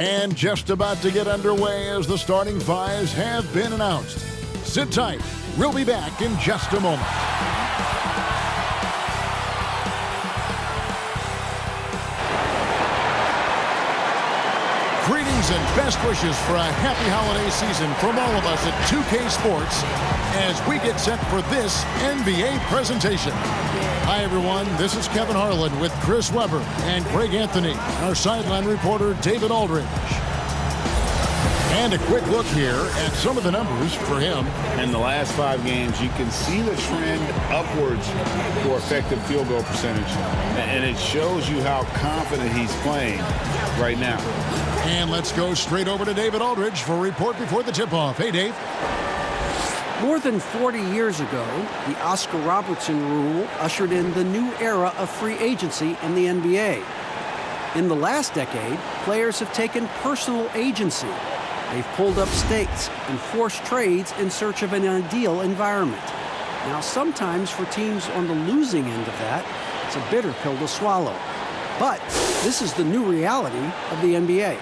And just about to get underway as the starting fives have been announced. Sit tight. We'll be back in just a moment. Greetings and best wishes for a happy holiday season from all of us at 2K Sports as we get set for this NBA presentation. Hi, everyone. This is Kevin Harlan with Chris Webber and Greg Anthony, our sideline reporter, David Aldridge. And a quick look here at some of the numbers for him. In the last 5 games, you can see the trend upwards for effective field goal percentage. And it shows you how confident he's playing right now. And let's go straight over to David Aldridge for a report before the tip-off. Hey, Dave. More than 40 years ago, the Oscar Robertson rule ushered in the new era of free agency in the NBA. In the last decade, players have taken personal agency. They've pulled up stakes and forced trades in search of an ideal environment. Now, sometimes for teams on the losing end of that, it's a bitter pill to swallow. But this is the new reality of the NBA.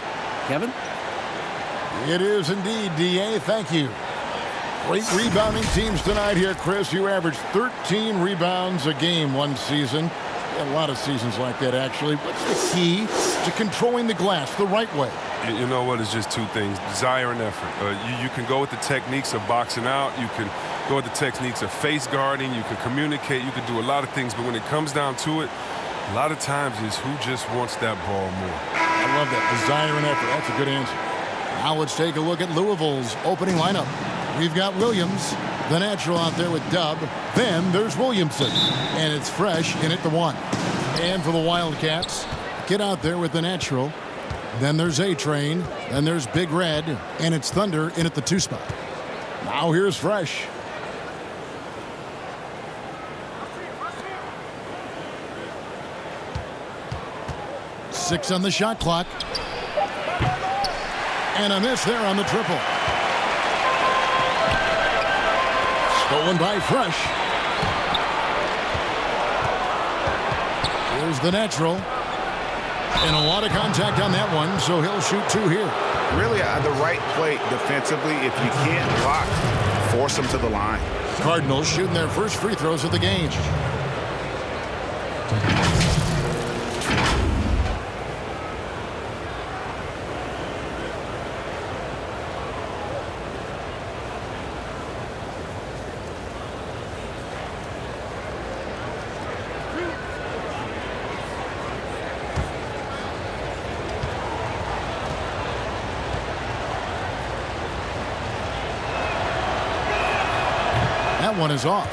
Kevin? It is indeed, D.A. Thank you. Great rebounding teams tonight here, Chris. You averaged 13 rebounds a game one season. A lot of seasons like that, actually. What's the key to controlling the glass the right way? You know what? It's just 2 things, desire and effort. You can go with the techniques of boxing out. You can go with the techniques of face guarding. You can communicate. You can do a lot of things. But when it comes down to it, a lot of times it's who just wants that ball more. I love that. Desire and effort. That's a good answer. Now let's take a look at Louisville's opening lineup. We've got Williams, the natural out there with Dub. Then there's Williamson, and it's Fresh in at the 1. And for the Wildcats, get out there with the natural. Then there's A-Train. Then there's Big Red, and it's Thunder in at the 2 spot. Now here's Fresh. Six on the shot clock. And a miss there on the triple. Stolen by Fresh. Here's the natural. And a lot of contact on that one, so he'll shoot 2 here. Really the right play defensively. If you can't block, force them to the line. Cardinals shooting their first free throws of the game. That one is off.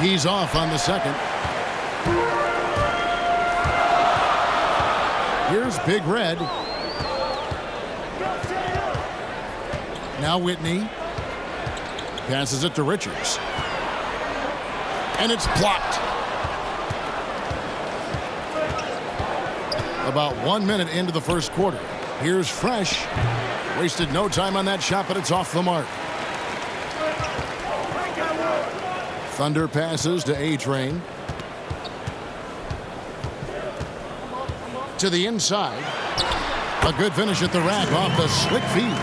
He's off on the second. Here's Big Red. Now Whitney passes it to Richards. And it's blocked. About 1 minute into the first quarter. Here's Fresh. Wasted no time on that shot, but it's off the mark. Thunder passes to A-Train. To the inside. A good finish at the rack off the slick feed.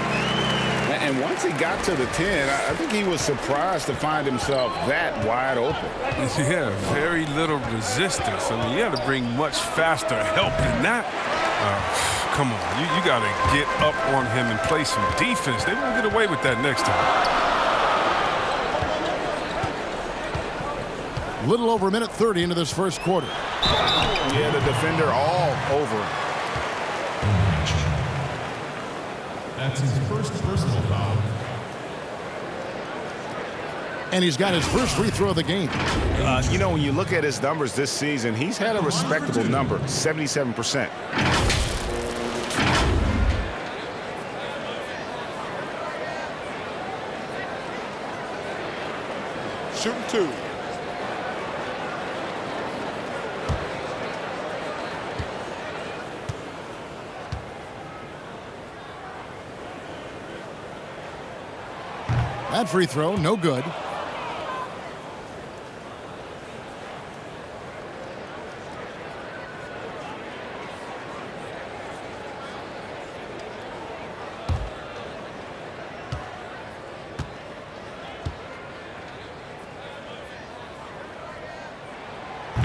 And once he got to the 10, I think he was surprised to find himself that wide open. Yeah, very little resistance. I mean, you had to bring much faster help than that. Come on, you got to get up on him and play some defense. They won't get away with that next time. Little over a minute 30 into this first quarter. Yeah, the defender all over him. That's his first personal foul. And he's got his first free throw of the game. You know, when you look at his numbers this season, he's had a respectable number, 77%. Shooting 2. That free throw, no good.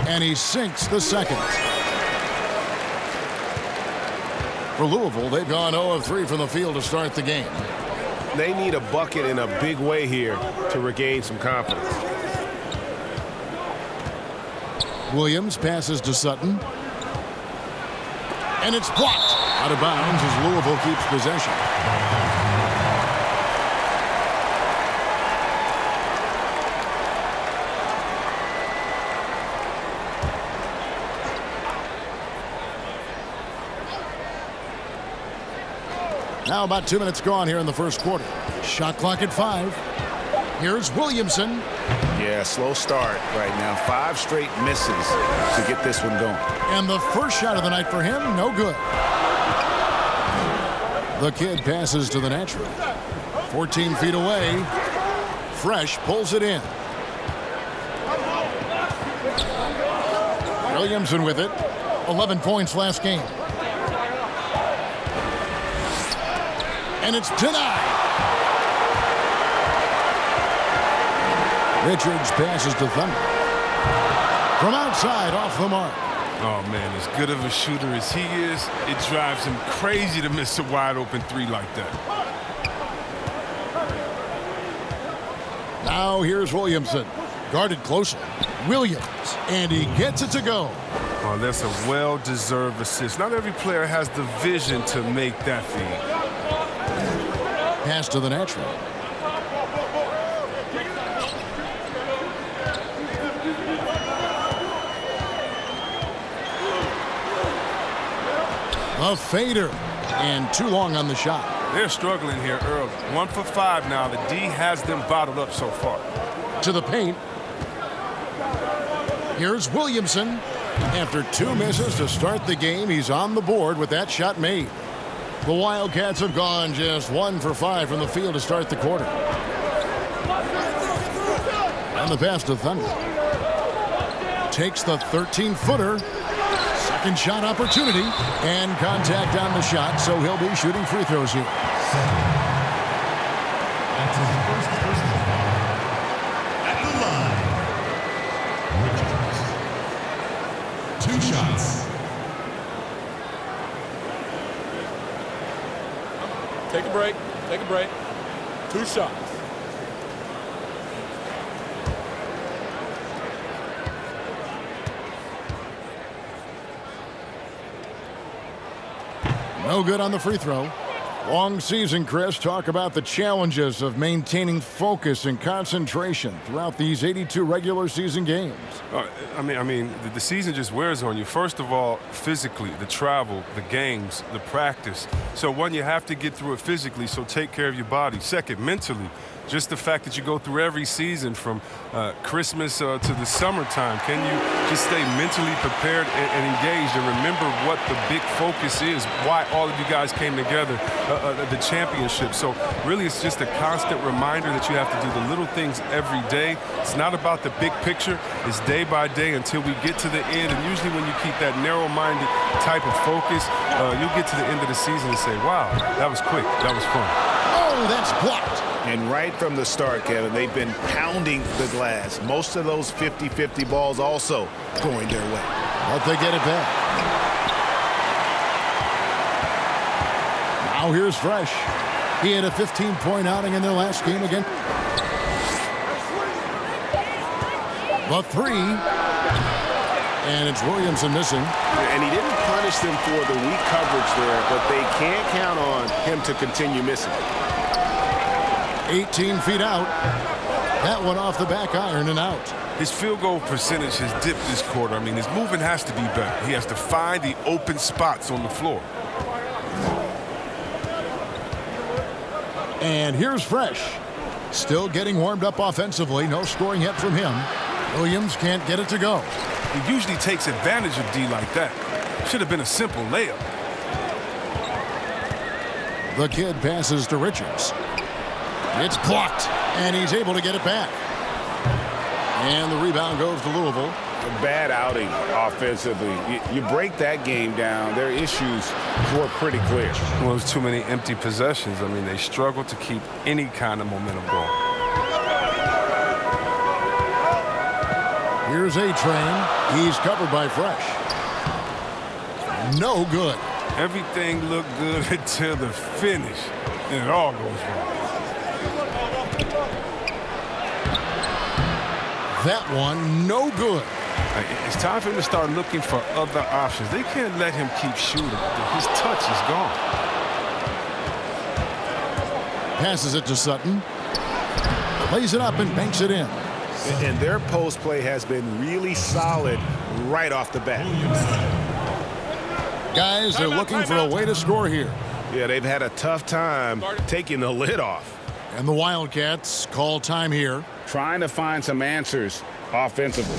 And he sinks the second. For Louisville, they've gone 0 of 3 from the field to start the game. They need a bucket in a big way here to regain some confidence. Williams passes to Sutton. And it's blocked out of bounds as Louisville keeps possession. Now about 2 minutes gone here in the first quarter. Shot clock at 5. Here's Williamson. Yeah, slow start right now. 5 straight misses to get this one going. And the first shot of the night for him, no good. The kid passes to the natural. 14 feet away. Fresh pulls it in. Williamson with it. 11 points last game. And it's denied. Richards passes to Thunder. From outside, off the mark. Oh, man, as good of a shooter as he is, it drives him crazy to miss a wide-open 3 like that. Now here's Williamson. Guarded closely. Williams. And he gets it to go. Oh, that's a well-deserved assist. Not every player has the vision to make that feed. Pass to the natural. A fader. And too long on the shot. They're struggling here early. 1 for 5 now. The D has them bottled up so far. To the paint. Here's Williamson. After 2 misses to start the game, he's on the board with that shot made. The Wildcats have gone just 1 for 5 from the field to start the quarter. And the pass to Thunder. Takes the 13-footer. Second shot opportunity. And contact on the shot, so he'll be shooting free throws here. That's his first personal foul. At the line, Richards. 2 shots. Take a break. Take a break. 2 shots. No good on the free throw. Long season, Chris. Talk about the challenges of maintaining focus and concentration throughout these 82 regular season games. I mean, the season just wears on you. First of all, physically, the travel, the games, the practice. So, one, you have to get through it physically, so take care of your body. Second, mentally, just the fact that you go through every season from Christmas to the summertime. Can you just stay mentally prepared and engaged and remember what the big focus is, why all of you guys came together, the championship. So really it's just a constant reminder that you have to do the little things every day. It's not about the big picture. It's day by day until we get to the end. And usually when you keep that narrow-minded type of focus, you'll get to the end of the season and say, wow, that was quick. That was fun. Oh, that's blocked. And right from the start, Kevin, they've been pounding the glass. Most of those 50-50 balls also going their way. But they get it back. Now here's Fresh. He had a 15-point outing in their last game again. The 3. And it's Williamson missing. And he didn't punish them for the weak coverage there, but they can't count on him to continue missing. 18 feet out. That one off the back iron and out. His field goal percentage has dipped this quarter. I mean, his movement has to be better. He has to find the open spots on the floor. And here's Fresh. Still getting warmed up offensively. No scoring yet from him. Williams can't get it to go. He usually takes advantage of D like that. Should have been a simple layup. The kid passes to Richards. It's blocked, and he's able to get it back. And the rebound goes to Louisville. A bad outing offensively. You break that game down, their issues were pretty clear. Well, there's too many empty possessions. I mean, they struggle to keep any kind of momentum going. Here's A-Train. He's covered by Fresh. No good. Everything looked good until the finish, and it all goes wrong. That one, no good. It's time for him to start looking for other options. They can't let him keep shooting. His touch is gone. Passes it to Sutton. Plays it up and banks it in. And their post play has been really solid right off the bat. Guys, they're looking for a way to score here. Yeah, they've had a tough time taking the lid off. And the Wildcats call time here. Trying to find some answers offensively.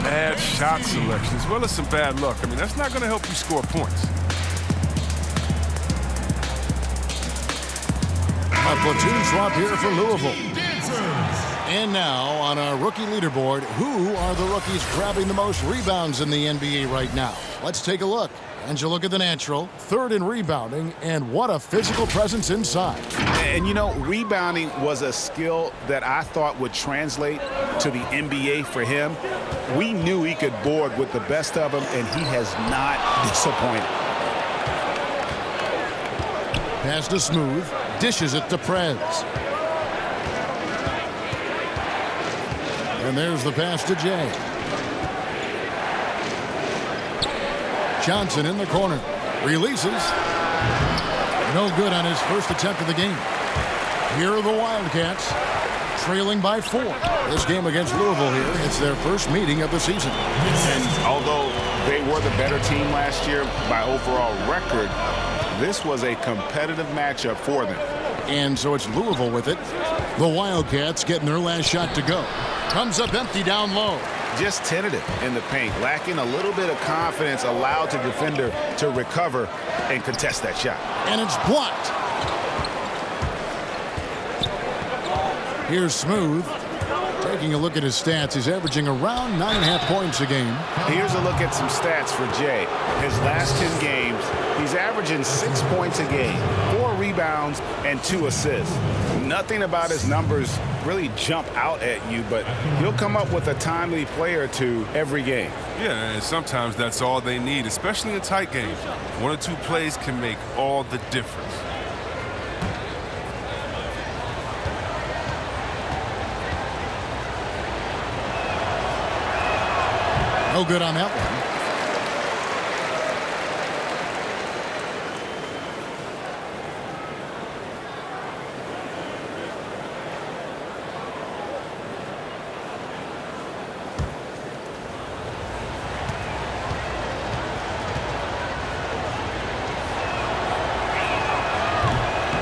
Bad shot selection as well as some bad luck. I mean, that's not going to help you score points. A platoon swap here for Louisville. And now on our rookie leaderboard, who are the rookies grabbing the most rebounds in the NBA right now? Let's take a look. And you look at the natural, third in rebounding, and what a physical presence inside. And, you know, rebounding was a skill that I thought would translate to the NBA for him. We knew he could board with the best of them, and he has not disappointed. Pass to Smooth, dishes it to Prez. And there's the pass to Jay. Johnson in the corner. Releases. No good on his first attempt of the game. Here are the Wildcats, trailing by 4. This game against Louisville here, it's their first meeting of the season. And although they were the better team last year by overall record, this was a competitive matchup for them. And so it's Louisville with it. The Wildcats getting their last shot to go. Comes up empty down low. Just tentative in the paint, lacking a little bit of confidence, allowed the defender to recover and contest that shot. And it's blocked. Here's Smooth. Taking a look at his stats, he's averaging around 9.5 points a game. Here's a look at some stats for Jay. His last 10 games, he's averaging 6 points a game, 4 rebounds, and 2 assists. Nothing about his numbers really jump out at you, but he'll come up with a timely play or two every game. Yeah, and sometimes that's all they need, especially in tight games. 1 or 2 plays can make all the difference. No good on that one.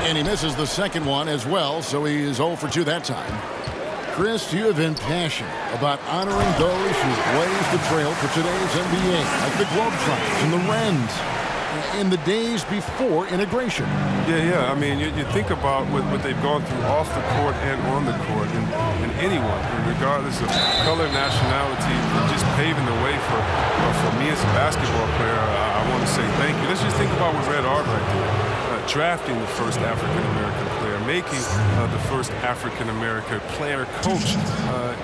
And he misses the second one as well, so he is 0 for 2 that time. Chris, you have been passionate about honoring those who blazed the trail for today's NBA, like the Globetrotters and the Wrens, in the days before integration. Yeah. I mean, you think about what they've gone through off the court and on the court, and anyone, regardless of color, nationality, just paving the way for me as a basketball player. I want to say thank you. Let's just think about what Red Art right there. Drafting the first African-American player, making the first African-American player coach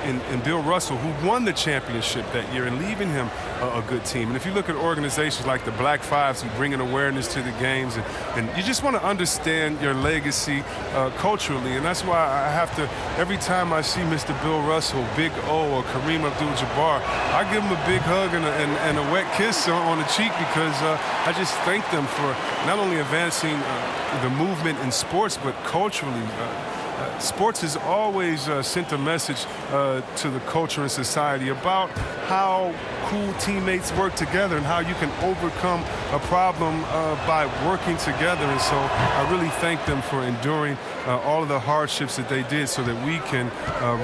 in Bill Russell, who won the championship that year, and leaving him a good team. And if you look at organizations like the Black Fives, who bring an awareness to the games, and you just want to understand your legacy culturally, and that's why I have to, every time I see Mr. Bill Russell, Big O, or Kareem Abdul-Jabbar, I give him a big hug and a wet kiss on the cheek, because I just thank them for not only advancing the movement in sports, but culturally. Sports has always sent a message to the culture and society about how cool teammates work together and how you can overcome a problem by working together. And so I really thank them for enduring all of the hardships that they did so that we can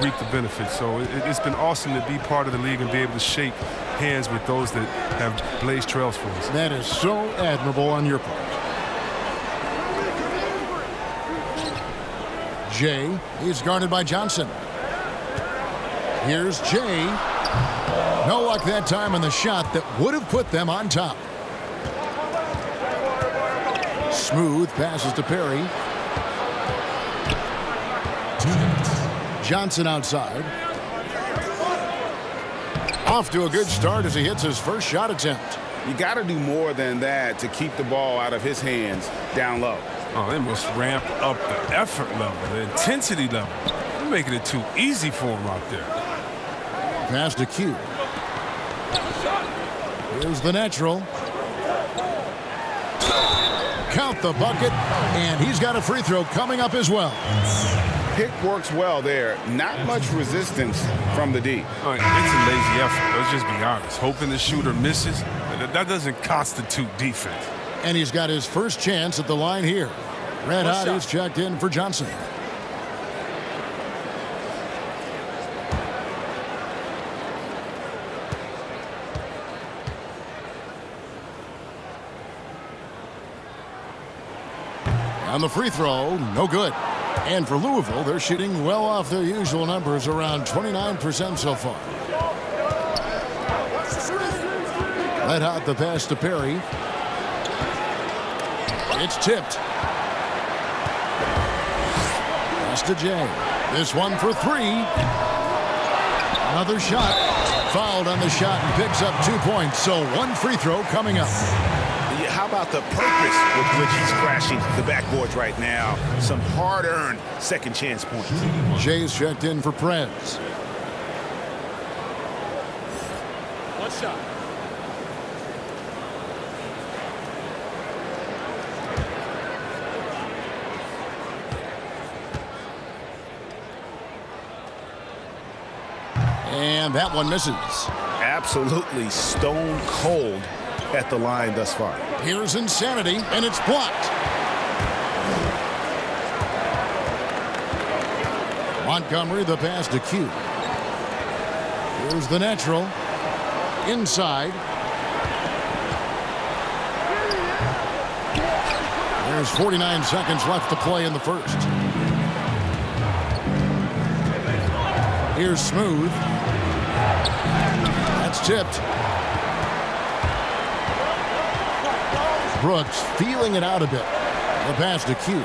reap the benefits. So it's been awesome to be part of the league and be able to shake hands with those that have blazed trails for us. That is so admirable on your part. Jay. He's guarded by Johnson. Here's Jay. No luck that time on the shot that would have put them on top. Smooth passes to Perry. Johnson outside. Off to a good start as he hits his first shot attempt. You got to do more than that to keep the ball out of his hands down low. Oh, they must ramp up the effort level, the intensity level. They're making it too easy for him out there. Pass to Q. Here's the natural. Count the bucket, and he's got a free throw coming up as well. Pick works well there. Not much resistance from the D. All right, it's a lazy effort. Let's just be honest. Hoping the shooter misses, that doesn't constitute defense. And he's got his first chance at the line here. Red hot is checked in for Johnson. On the free throw, no good. And for Louisville, they're shooting well off their usual numbers, around 29% so far. Red hot the pass to Perry. It's tipped. Pass to Jay. This one for three. Another shot. Fouled on the shot and picks up 2 points. So one free throw coming up. How about the purpose with which he's crashing the backboards right now? Some hard-earned second chance points. Jay's checked in for Prez. One shot. And that one misses. Absolutely stone cold at the line thus far. Here's insanity, and it's blocked. Montgomery, the pass to Q. Here's the natural. Inside. There's 49 seconds left to play in the first. Here's Smooth. That's tipped. Brooks feeling it out a bit. The pass to Q.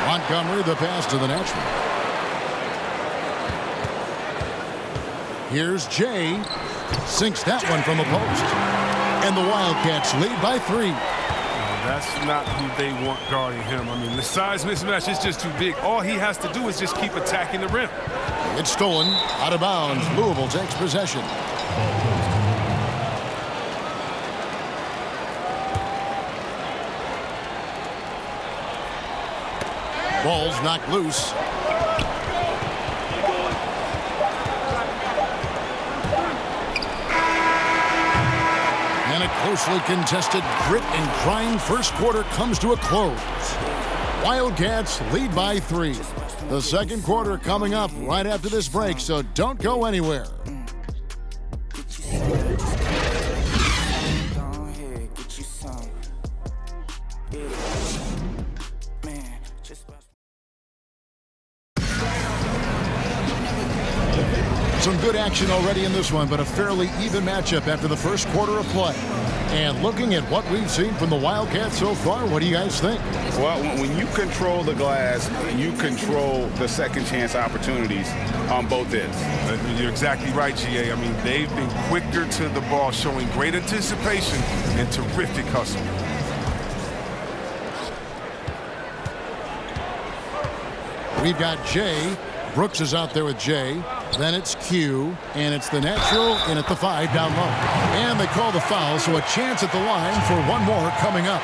Montgomery, the pass to the natural. Here's Jay. Sinks that one from the post. And the Wildcats lead by 3. That's not who they want guarding him. I mean, the size mismatch is just too big. All he has to do is just keep attacking the rim. It's stolen. Out of bounds. Louisville takes possession. Ball's knocked loose. And a closely contested grit and grind first quarter comes to a close. Wildcats lead by 3. The second quarter coming up right after this break, so don't go anywhere. Some good action already in this one, but a fairly even matchup after the first quarter of play. And looking at what we've seen from the Wildcats so far, what do you guys think? Well, when you control the glass, you control the second chance opportunities on both ends. You're exactly right, GA. I mean, they've been quicker to the ball, showing great anticipation and terrific hustle. We've got Jay. Brooks is out there with Jay. Then it's Q, and it's the natural in at the 5 down low. And they call the foul, so a chance at the line for one more coming up.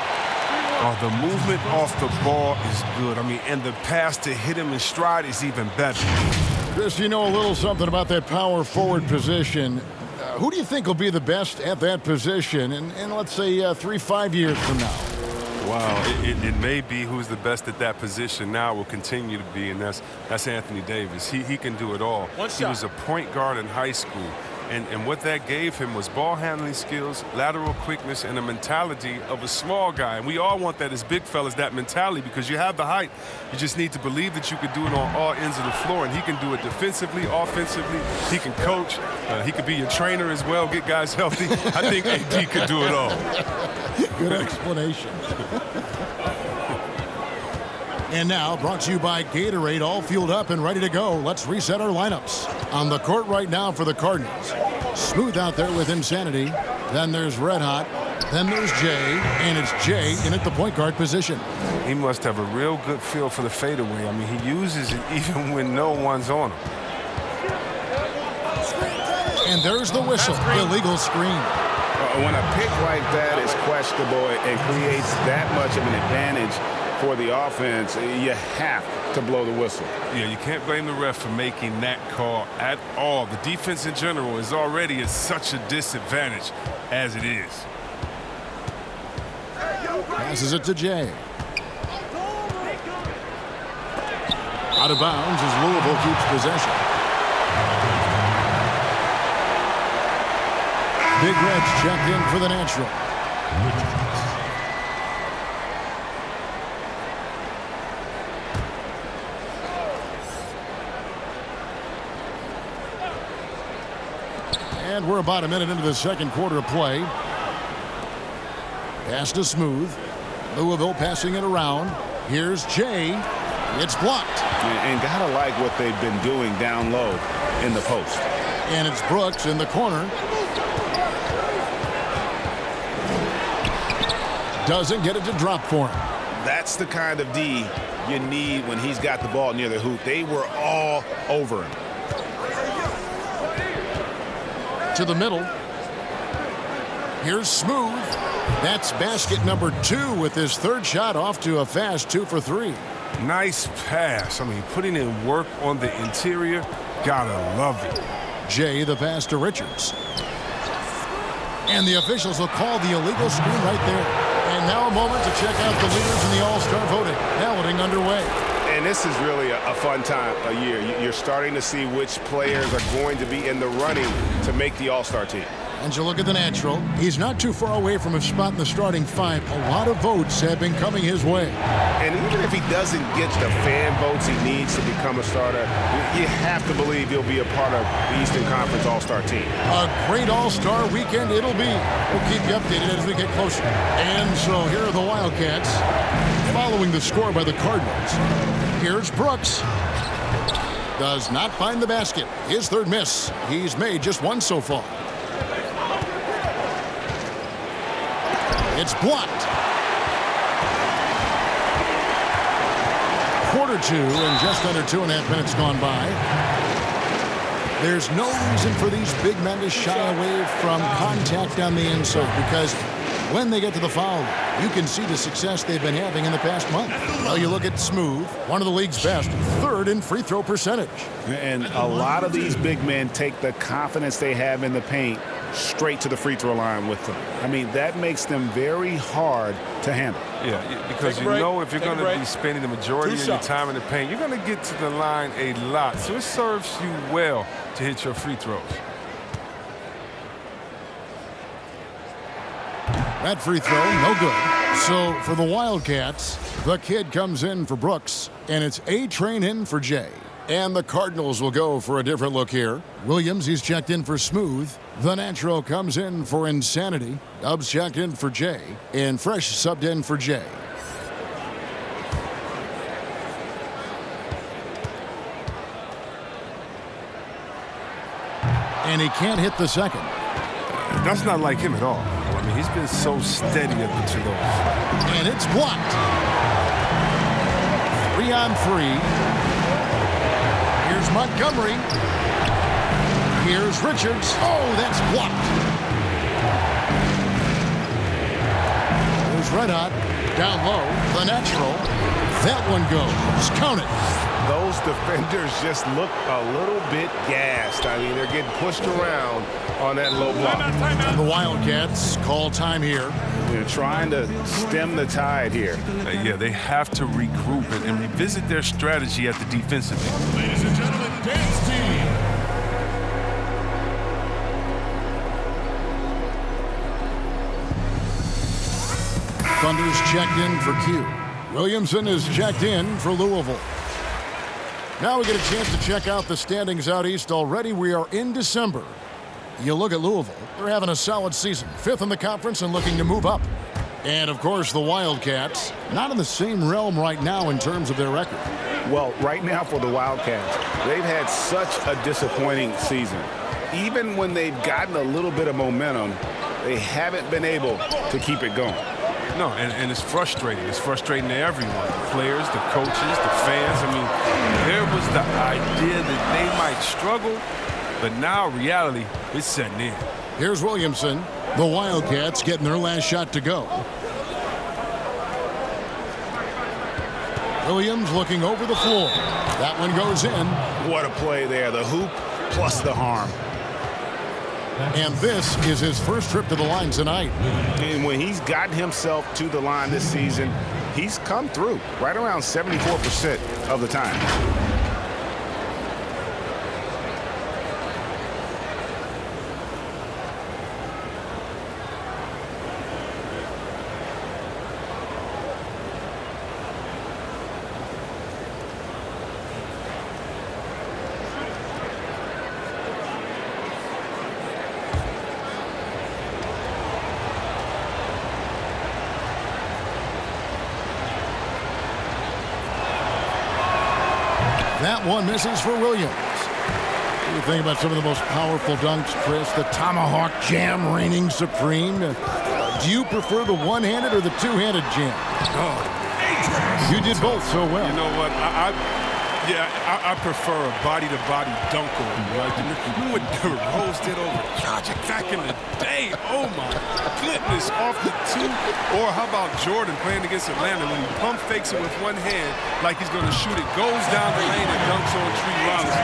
Oh, the movement off the ball is good. I mean, and the pass to hit him in stride is even better. Chris, you know a little something about that power forward position. Who do you think will be the best at that position in let's say, 3-5 years from now? Wow, it may be who's the best at that position now will continue to be, and that's Anthony Davis. He can do it all. He was a point guard in high school. And what that gave him was ball handling skills, lateral quickness, and a mentality of a small guy. And we all want that as big fellas, that mentality, because you have the height. You just need to believe that you can do it on all ends of the floor. And he can do it defensively, offensively. He can coach. He could be your trainer as well, get guys healthy. I think AD could do it all. Good explanation. And now, brought to you by Gatorade, all fueled up and ready to go. Let's reset our lineups. On the court right now for the Cardinals. Smooth out there with Insanity. Then there's Red Hot. Then there's Jay. And it's Jay in at the point guard position. He must have a real good feel for the fadeaway. I mean, he uses it even when no one's on him. And there's the whistle. Illegal screen. When a pick like that is questionable and creates that much of an advantage for the offense, you have to blow the whistle. Yeah, you can't blame the ref for making that call at all. The defense in general is already at such a disadvantage as it is. Passes it to Jay. Out of bounds as Louisville keeps possession. Big Red's checked in for the natural. And we're about a minute into the second quarter of play. Pass to Smooth. Louisville passing it around. Here's Jay. It's blocked. And gotta like what they've been doing down low in the post. And it's Brooks in the corner. Doesn't get it to drop for him. That's the kind of D you need when he's got the ball near the hoop. They were all over him. To the middle. Here's Smooth. That's basket number 2 with his third shot off to a fast 2 for 3. Nice pass. I mean, putting in work on the interior. Gotta love it. Jay, the pass to Richards. And the officials will call the illegal screen right there. And now a moment to check out the leaders in the All-Star voting. Balloting underway. And this is really a fun time of year. You're starting to see which players are going to be in the running to make the All-Star team. And you look at the natural. He's not too far away from a spot in the starting 5. A lot of votes have been coming his way. And even if he doesn't get the fan votes he needs to become a starter, you have to believe he'll be a part of the Eastern Conference All-Star team. A great All-Star weekend it'll be. We'll keep you updated as we get closer. And so here are the Wildcats following the score by the Cardinals. Here's Brooks. Does not find the basket. His third miss. He's made just one so far. It's blocked. Quarter 2 and just under 2.5 minutes gone by. There's no reason for these big men to shy away from contact on the inside because when they get to the foul, you can see the success they've been having in the past month. Well, you look at Smooth, one of the league's best, 3rd in free throw percentage. And a lot of these big men take the confidence they have in the paint straight to the free throw line with them. I mean, that makes them very hard to handle. Yeah, because you know if you're going to be spending the majority of your time in the paint, you're going to get to the line a lot. So it serves you well to hit your free throws. That free throw, no good. So for the Wildcats, the kid comes in for Brooks, and it's A-Train in for Jay. And the Cardinals will go for a different look here. Williams, he's checked in for Smooth. The Natural comes in for Insanity. Dubs checked in for Jay. And Fresh subbed in for Jay. And he can't hit the second. That's not like him at all. I mean, he's been so steady up until those. And it's blocked. 3 on 3. Here's Montgomery. Here's Richards. Oh, that's blocked. There's Red Hot. Down low. The Natural. That one goes. Count it. Those defenders just look a little bit gassed. I mean, they're getting pushed around on that low block. And the Wildcats call time here. They're trying to stem the tide here. Yeah, they have to regroup and revisit their strategy at the defensive end. Ladies and gentlemen, dance team. Thunder's checked in for Q. Williamson is checked in for Louisville. Now we get a chance to check out the standings out east already. We are in December. You look at Louisville. They're having a solid season. 5th in the conference and looking to move up. And, of course, the Wildcats, not in the same realm right now in terms of their record. Well, right now for the Wildcats, they've had such a disappointing season. Even when they've gotten a little bit of momentum, they haven't been able to keep it going. No, and it's frustrating. It's frustrating to everyone. The players, the coaches, the fans. I mean, there was the idea that they might struggle, but now reality is setting in. Here's Williamson. The Wildcats getting their last shot to go. Williams looking over the floor. That one goes in. What a play there. The hoop plus the harm. And this is his first trip to the line tonight. And when he's gotten himself to the line this season, he's come through right around 74% of the time. That one misses for Williams. What do you think about some of the most powerful dunks, Chris? The tomahawk jam reigning supreme. Do you prefer the one-handed or the two-handed jam? Oh, you did both so well. You know what? I prefer a body-to-body dunk over. Right? You know what Derrick Rose did over Dragic back in the day? Oh, my goodness. Off the two. Or how about Jordan playing against Atlanta when he pump fakes it with one hand like he's going to shoot it, goes down the lane and dunks on Tree Rollins.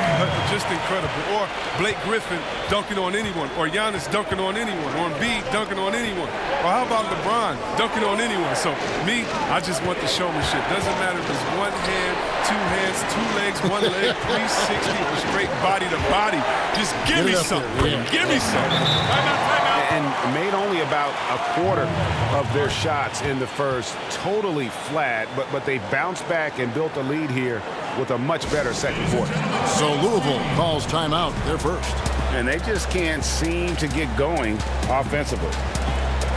Just incredible. Or Blake Griffin dunking on anyone. Or Giannis dunking on anyone. Or Embiid dunking on anyone. Or how about LeBron dunking on anyone? So, me, I just want the showmanship. Doesn't matter if it's one hand, two hands, two legs, one leg, 360, or straight body to body. Just give me something. Give me something. And made only about a quarter of their shots in the first. Totally flat, but they bounced back and built a lead here with a much better second quarter. So Louisville calls timeout, their first. And they just can't seem to get going offensively.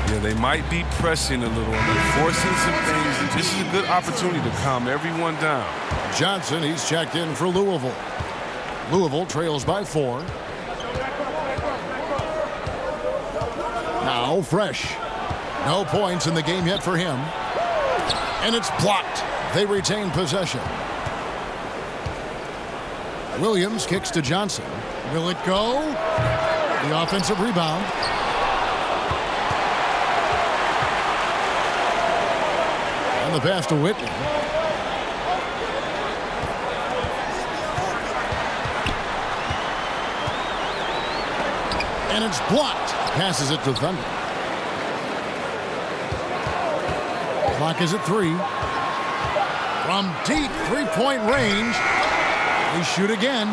Yeah, they might be pressing a little, they're forcing some things. This is a good opportunity to calm everyone down. Johnson, he's checked in for Louisville. Louisville trails by 4. Now Fresh. No points in the game yet for him. And it's blocked. They retain possession. Williams kicks to Johnson. Will it go? The offensive rebound. And the pass to Whitney. And it's blocked. Passes it to Thunder. Clock is at 3. From deep three-point range. They shoot again.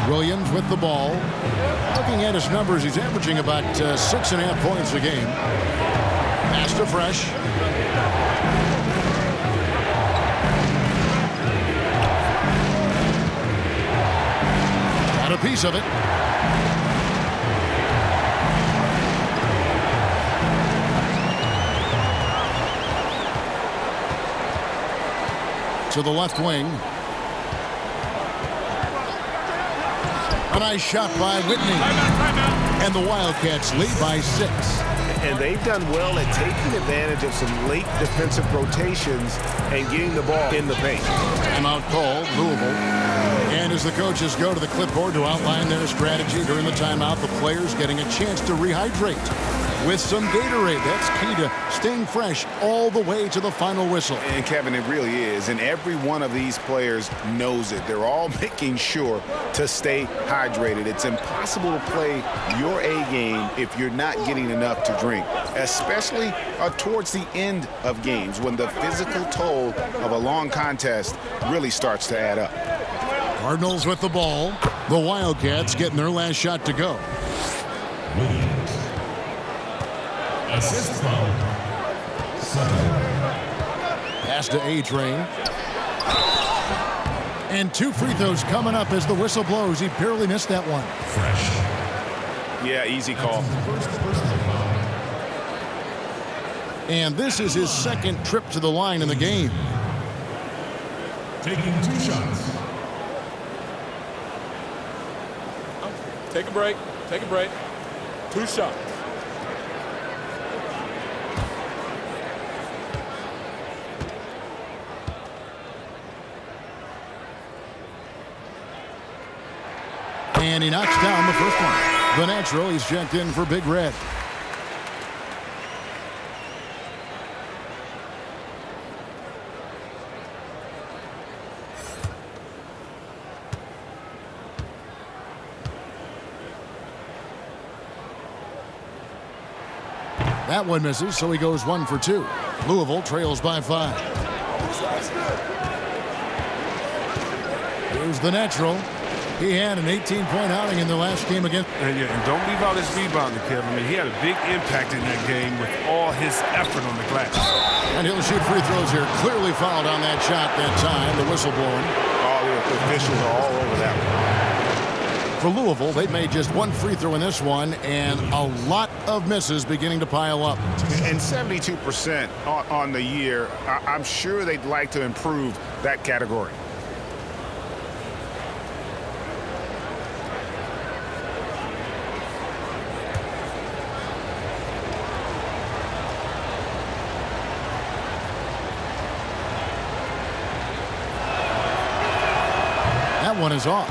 Williams with the ball. Looking at his numbers, he's averaging about 6.5 points a game. Pass to Fresh. Got a piece of it. To the left wing. A nice shot by Whitney. And the Wildcats lead by 6. And they've done well at taking advantage of some late defensive rotations and getting the ball in the paint. Timeout called, Louisville. And as the coaches go to the clipboard to outline their strategy during the timeout, the players getting a chance to rehydrate with some Gatorade. That's key to staying fresh all the way to the final whistle. And Kevin, it really is. And every one of these players knows it. They're all making sure to stay hydrated. It's impossible to play your A game if you're not getting enough to drink, especially towards the end of games when the physical toll of a long contest really starts to add up. Cardinals with the ball. The Wildcats getting their last shot to go. Assist foul. 7. Pass to A-Train. And 2 free throws coming up as the whistle blows. He barely missed that one. Fresh. Yeah, easy call. First personal foul. And this is his second trip to the line in the game. Taking 2 shots. Take a break. Take a break. 2 shots. And he knocks down the first one. The natural, he's checked in for Big Red. That one misses, so he goes 1 for 2. Louisville trails by 5. Here's the natural. He had an 18-point outing in the last game against. And don't leave out his rebounding, Kevin. I mean, he had a big impact in that game with all his effort on the glass. And he'll shoot free throws here. Clearly fouled on that shot that time. The whistle blowing. Oh, the officials are all over that one. For Louisville, they've made just 1 free throw in this one, and a lot of misses beginning to pile up. And 72% on the year. I'm sure they'd like to improve that category. That one is off.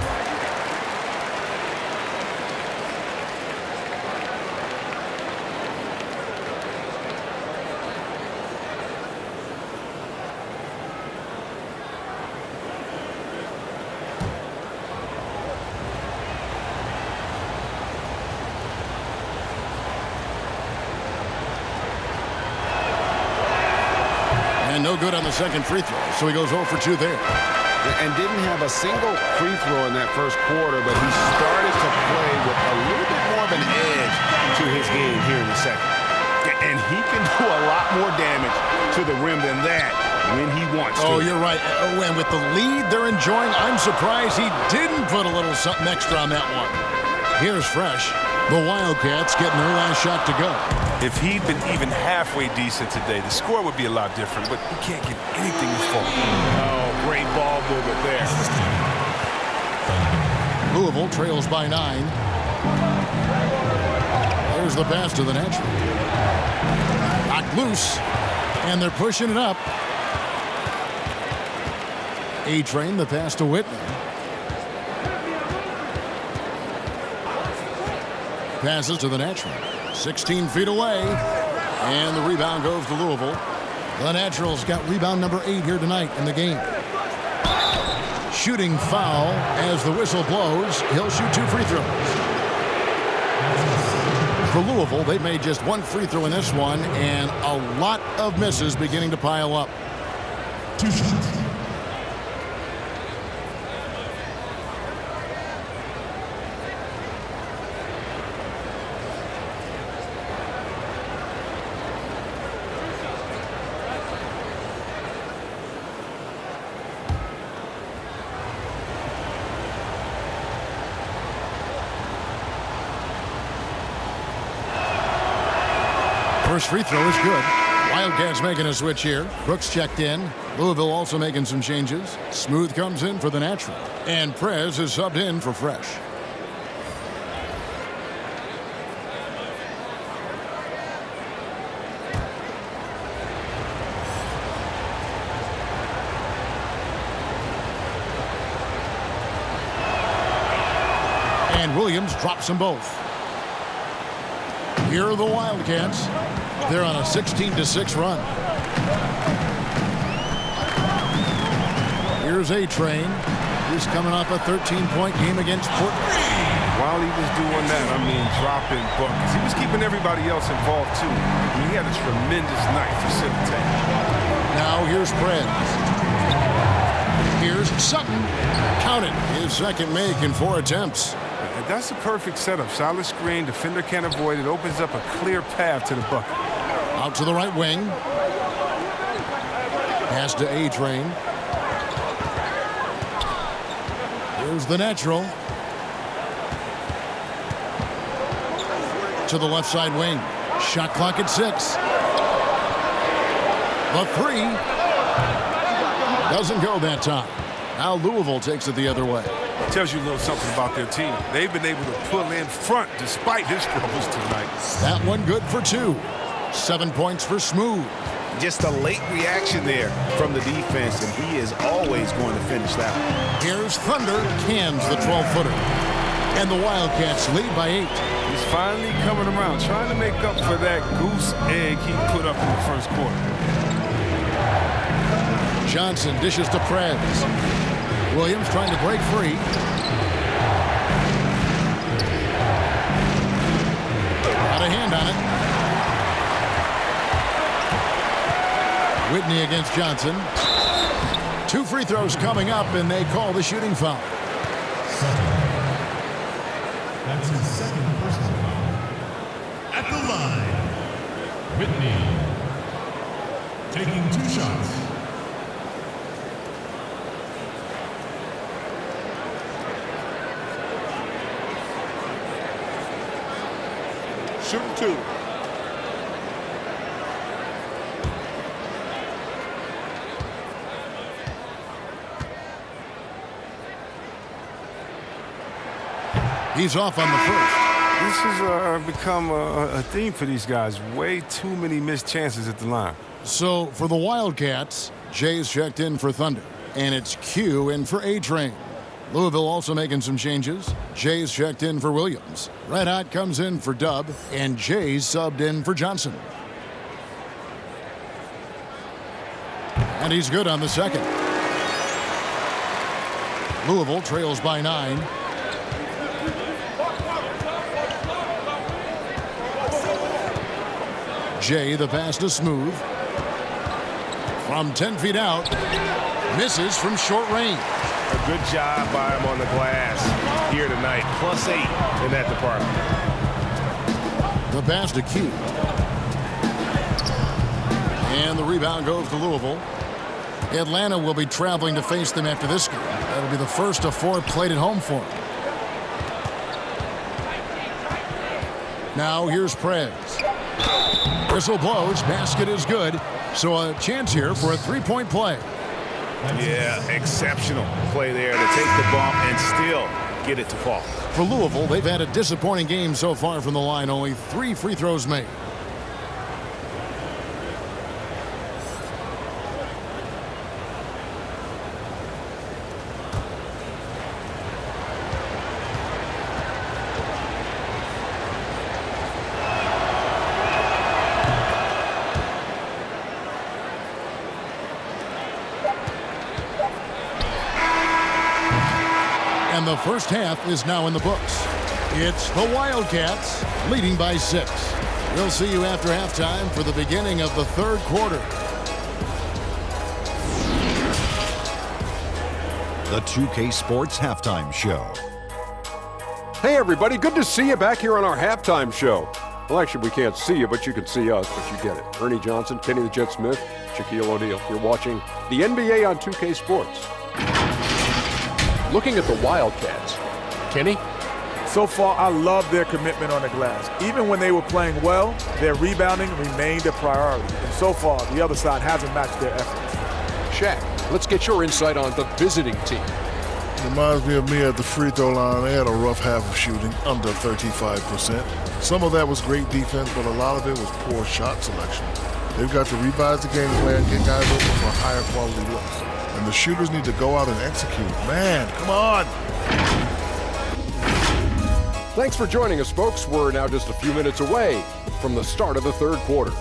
And no good on the second free throw, so he goes 0 for 2 there. And didn't have a single free throw in that first quarter, but he started to play with a little bit more of an edge to his game here in the second. And he can do a lot more damage to the rim than that when he wants to. Oh, you're right. Oh, and with the lead they're enjoying, I'm surprised he didn't put a little something extra on that one. Here's Fresh. The Wildcats getting their last shot to go. If he'd been even halfway decent today, the score would be a lot different, but he can't get anything to fall. Oh, great ball movement there. Louisville trails by 9. There's the pass to the natural. Knocked loose, and they're pushing it up. A-Train, the pass to Whitney. Passes to the natural. 16 feet away, and the rebound goes to Louisville. The Naturals got rebound number 8 here tonight in the game. Shooting foul as the whistle blows. He'll shoot 2 free throws. For Louisville, they've made just 1 free throw in this one, and a lot of misses beginning to pile up. 2 shots. First free throw is good. Wildcats making a switch here. Brooks checked in. Louisville also making some changes. Smooth comes in for the natural. And Prez is subbed in for Fresh. And Williams drops them both. Here are the Wildcats. They're on a 16-6 run. Here's A-Train. He's coming off a 13-point game against Portland. While he was doing that, I mean, dropping buckets. He was keeping everybody else involved, too. I mean, he had a tremendous night facilitating. Now here's Prez. Here's Sutton. Count it. His second make in 4 attempts. That's the perfect setup. Solid screen, defender can't avoid it. Opens up a clear path to the bucket. Out to the right wing. Pass to A-Train. Here's the natural. To the left side wing. Shot clock at 6. The 3 doesn't go that time. Now Louisville takes it the other way. Tells you a little something about their team. They've been able to pull in front despite his struggles tonight. That one good for 2. 7 points for Smooth. Just a late reaction there from the defense, and he is always going to finish that one. Here's Thunder, cans the 12-footer. And the Wildcats lead by 8. He's finally coming around, trying to make up for that goose egg he put up in the first quarter. Johnson dishes to Prez. Williams trying to break free. Got a hand on it. Whitney against Johnson. 2 free throws coming up, and they call the shooting foul. That's his second personal foul. At the line, Whitney. Taking 2 shots. Shooting 2. He's off on the first. This has become a theme for these guys. Way too many missed chances at the line. So for the Wildcats, Jay's checked in for Thunder. And it's Q in for A-Train. Louisville also making some changes. Jay's checked in for Williams. Red Hot comes in for Dub. And Jay's subbed in for Johnson. And he's good on the second. Louisville trails by 9. Jay, the pass to Smooth. From 10 feet out. Misses from short range. A good job by him on the glass here tonight. +8 in that department. The pass to Q. And the rebound goes to Louisville. Atlanta will be traveling to face them after this game. That'll be the first of 4 played at home for them. Now here's Prez. Whistle blows. Basket is good. So a chance here for a 3-point play. Yeah, exceptional play there to take the bump and still get it to fall. For Louisville, they've had a disappointing game so far from the line. Only 3 free throws made. And the first half is now in the books. It's the Wildcats leading by 6. We'll see you after halftime for the beginning of the third quarter. The 2K Sports Halftime Show. Hey everybody, good to see you back here on our halftime show. Well, actually, we can't see you, but you can see us, but you get it. Ernie Johnson, Kenny the Jet Smith, Shaquille O'Neal. You're watching the NBA on 2K Sports. Looking at the Wildcats. Kenny? So far, I love their commitment on the glass. Even when they were playing well, their rebounding remained a priority. And so far, the other side hasn't matched their efforts. Shaq, let's get your insight on the visiting team. Reminds me of me at the free throw line. They had a rough half of shooting, under 35%. Some of that was great defense, but a lot of it was poor shot selection. They've got to revise the game plan, get guys open for higher quality looks. And the shooters need to go out and execute. Man, come on! Thanks for joining us, folks. We're now just a few minutes away from the start of the third quarter.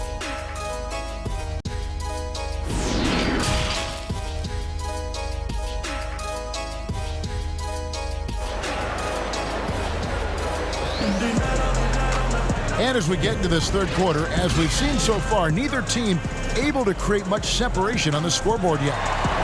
And as we get into this third quarter, as we've seen so far, neither team able to create much separation on the scoreboard yet.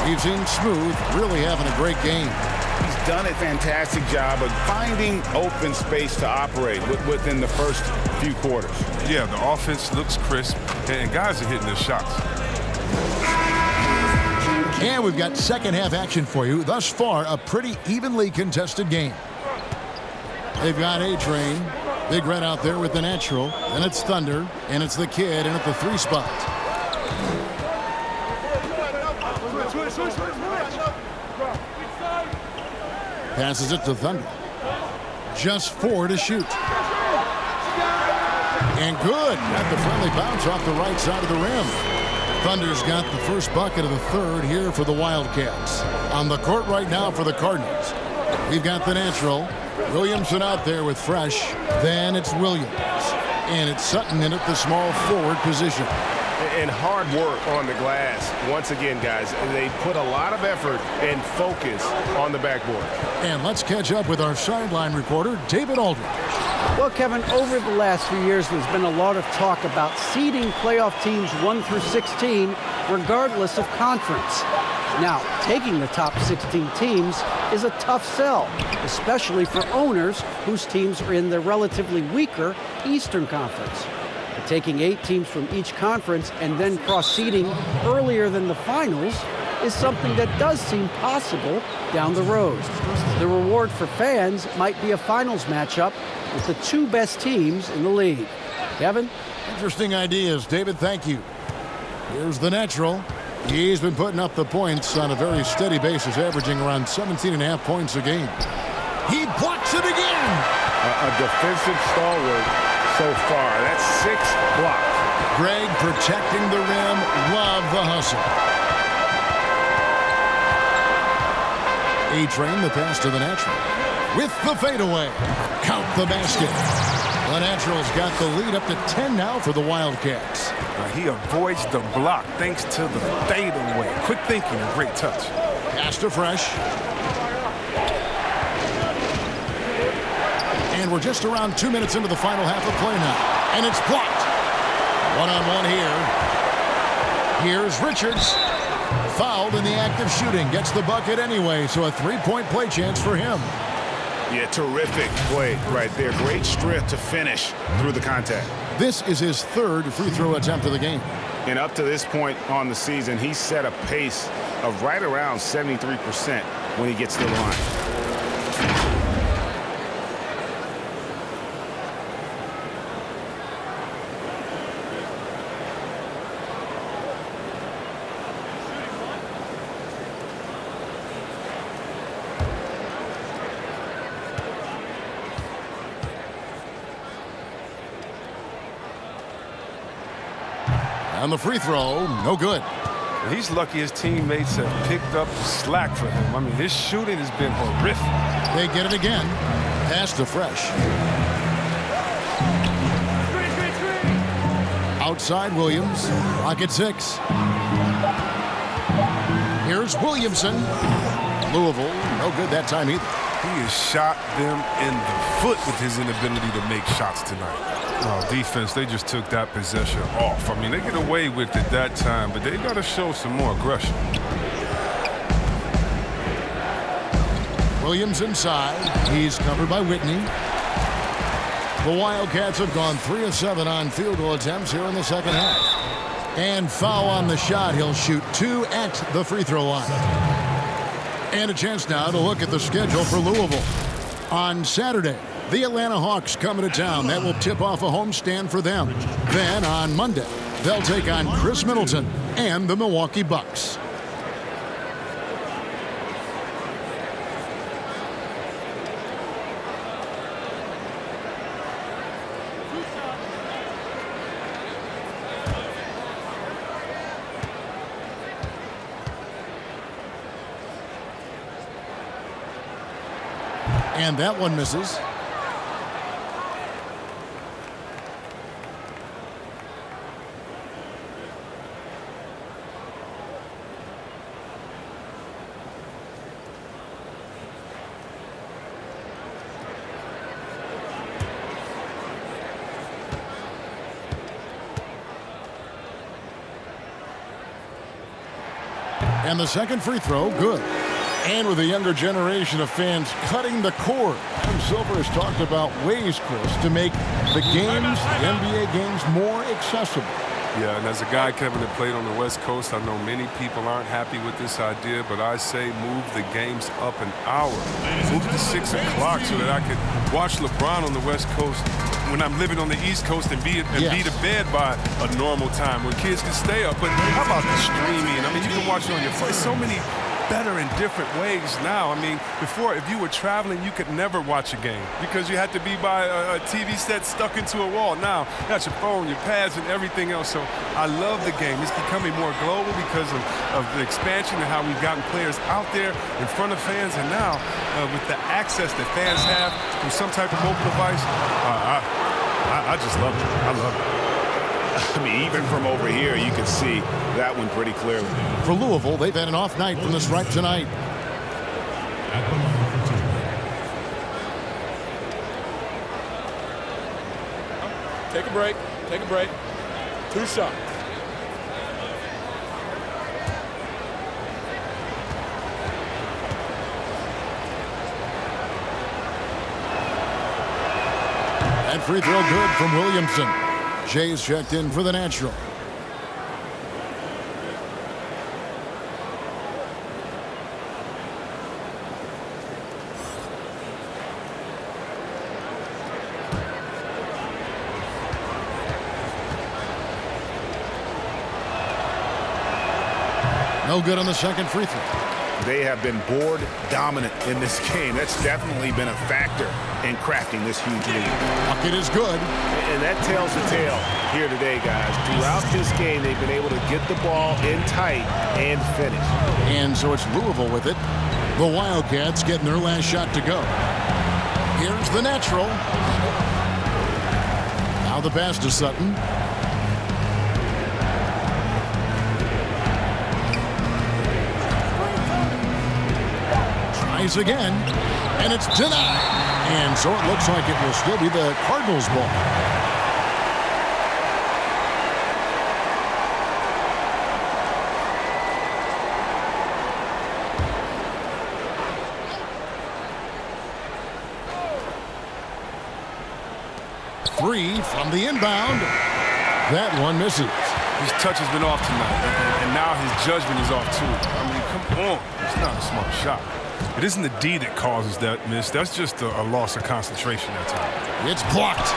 We've seen Smooth really having a great game. He's done a fantastic job of finding open space to operate within the first few quarters. Yeah, the offense looks crisp, and guys are hitting their shots. And we've got second half action for you. Thus far, a pretty evenly contested game. They've got A-Train. Big Red out there with the natural. And it's Thunder. And it's the kid in at the 3 spot. Passes it to Thunder. Just 4 to shoot. And good. Got the friendly bounce off the right side of the rim. Thunder's got the first bucket of the third here for the Wildcats. On the court right now for the Cardinals. We've got the natural. Williamson out there with Fresh. Then it's Williams. And it's Sutton in at the small forward position. And hard work on the glass. Once again, guys, they put a lot of effort and focus on the backboard. And let's catch up with our sideline reporter, David Aldridge. Well, Kevin, over the last few years, there's been a lot of talk about seeding playoff teams 1 through 16, regardless of conference. Now, taking the top 16 teams is a tough sell, especially for owners whose teams are in the relatively weaker Eastern Conference. But taking 8 teams from each conference and then cross-seeding earlier than the finals is something that does seem possible down the road. The reward for fans might be a finals matchup with the 2 best teams in the league. Kevin? Interesting ideas, David. Thank you. Here's the natural. He's been putting up the points on a very steady basis, averaging around 17.5 points a game. He blocks it again. A defensive stalwart so far. That's 6 blocks. Greg protecting the rim. Love the hustle. A-Train, the pass to the natural. With the fadeaway. Count the basket. The natural's got the lead up to 10 now for the Wildcats. He avoids the block thanks to the fadeaway. Quick thinking and great touch. Pass to Fresh. And we're just around 2 minutes into the final half of play now. And it's blocked. One-on-one here. Here's Richards. Fouled in the act of shooting. Gets the bucket anyway, so a 3-point play chance for him. Yeah, terrific play right there. Great strength to finish through the contact. This is his 3rd free throw attempt of the game. And up to this point on the season, he's set a pace of right around 73% when he gets to the line. And the free throw, no good. He's lucky his teammates have picked up the slack for him. I mean, his shooting has been horrific. They get it again. Pass to Fresh. Outside Williams. Rocket 6. Here's Williamson. Louisville, no good that time either. He has shot them in the foot with his inability to make shots tonight. Oh, defense, they just took that possession off. I mean, they get away with it that time, but they got to show some more aggression. Williams inside. He's covered by Whitney. The Wildcats have gone 3 of 7 on field goal attempts here in the second half. And foul on the shot. He'll shoot 2 at the free throw line. And a chance now to look at the schedule for Louisville. On Saturday, the Atlanta Hawks coming to town. That will tip off a homestand for them. Then on Monday, they'll take on Chris Middleton and the Milwaukee Bucks. And that one misses. And the second free throw, good. And with a younger generation of fans cutting the cord, Adam Silver has talked about ways, Chris, to make the games, the NBA games, more accessible. Yeah, and as a guy, Kevin, that played on the West Coast, I know many people aren't happy with this idea, but I say move the games up an hour. Move it to 6 o'clock so that I could watch LeBron on the West Coast when I'm living on the East Coast and be to bed by a normal time when kids can stay up. But how about the streaming? I mean, you can watch it on your phone. So many better in different ways now. I mean, before, if you were traveling, you could never watch a game because you had to be by a TV set stuck into a wall. Now, you got your phone, your pads, and everything else. So I love the game. It's becoming more global because of the expansion and how we've gotten players out there in front of fans. And now, with the access that fans have through some type of mobile device, I just love it. I love it. I mean, even from over here, you can see that one pretty clearly. For Louisville, they've had an off night from the stripe tonight. At the line for 2. Take a break. Take a break. 2 shots. That free throw good from Williamson. Jay's checked in for the natural. No good on the second free throw. They have been board dominant in this game. That's definitely been a factor in crafting this huge lead. Bucket is good. And that tells the tale here today, guys. Throughout this game, they've been able to get the ball in tight and finish. And so it's Louisville with it. The Wildcats getting their last shot to go. Here's the natural. Now the pass to Sutton. Tries again, and it's denied. And so it looks like it will still be the Cardinals' ball. Three from the inbound. That one misses. His touch has been off tonight, and now his judgment is off too. I mean, come on. It's not a smart shot. It isn't the D that causes that miss. That's just a loss of concentration that time. It's blocked.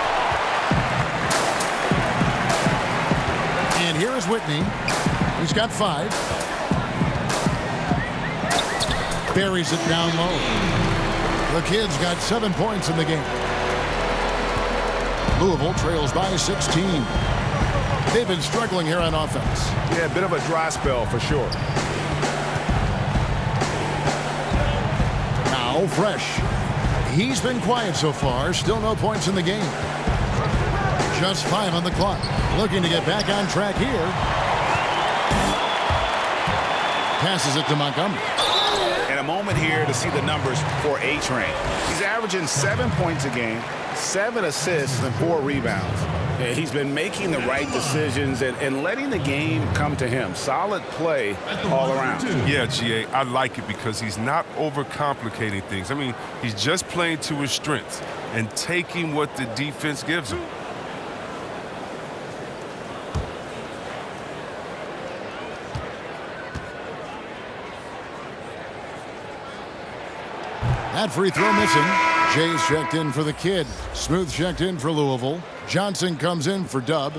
And here is Whitney. He's got 5. Buries it down low. The Kids got 7 points in the game. Louisville trails by 16. They've been struggling here on offense. Yeah, a bit of a dry spell for sure. Now Fresh. He's been quiet so far. Still no points in the game. Just 5 on the clock. Looking to get back on track here. Passes it to Montgomery. And a moment here to see the numbers for A-Train. He's averaging 7 points a game, 7 assists, and 4 rebounds. Yeah, he's been making the right decisions and letting the game come to him. Solid play all around. Yeah, GA, I like it because he's not overcomplicating things. I mean, he's just playing to his strengths and taking what the defense gives him. That free throw missing. Jay's checked in for the Kid. Smooth checked in for Louisville. Johnson comes in for Dub.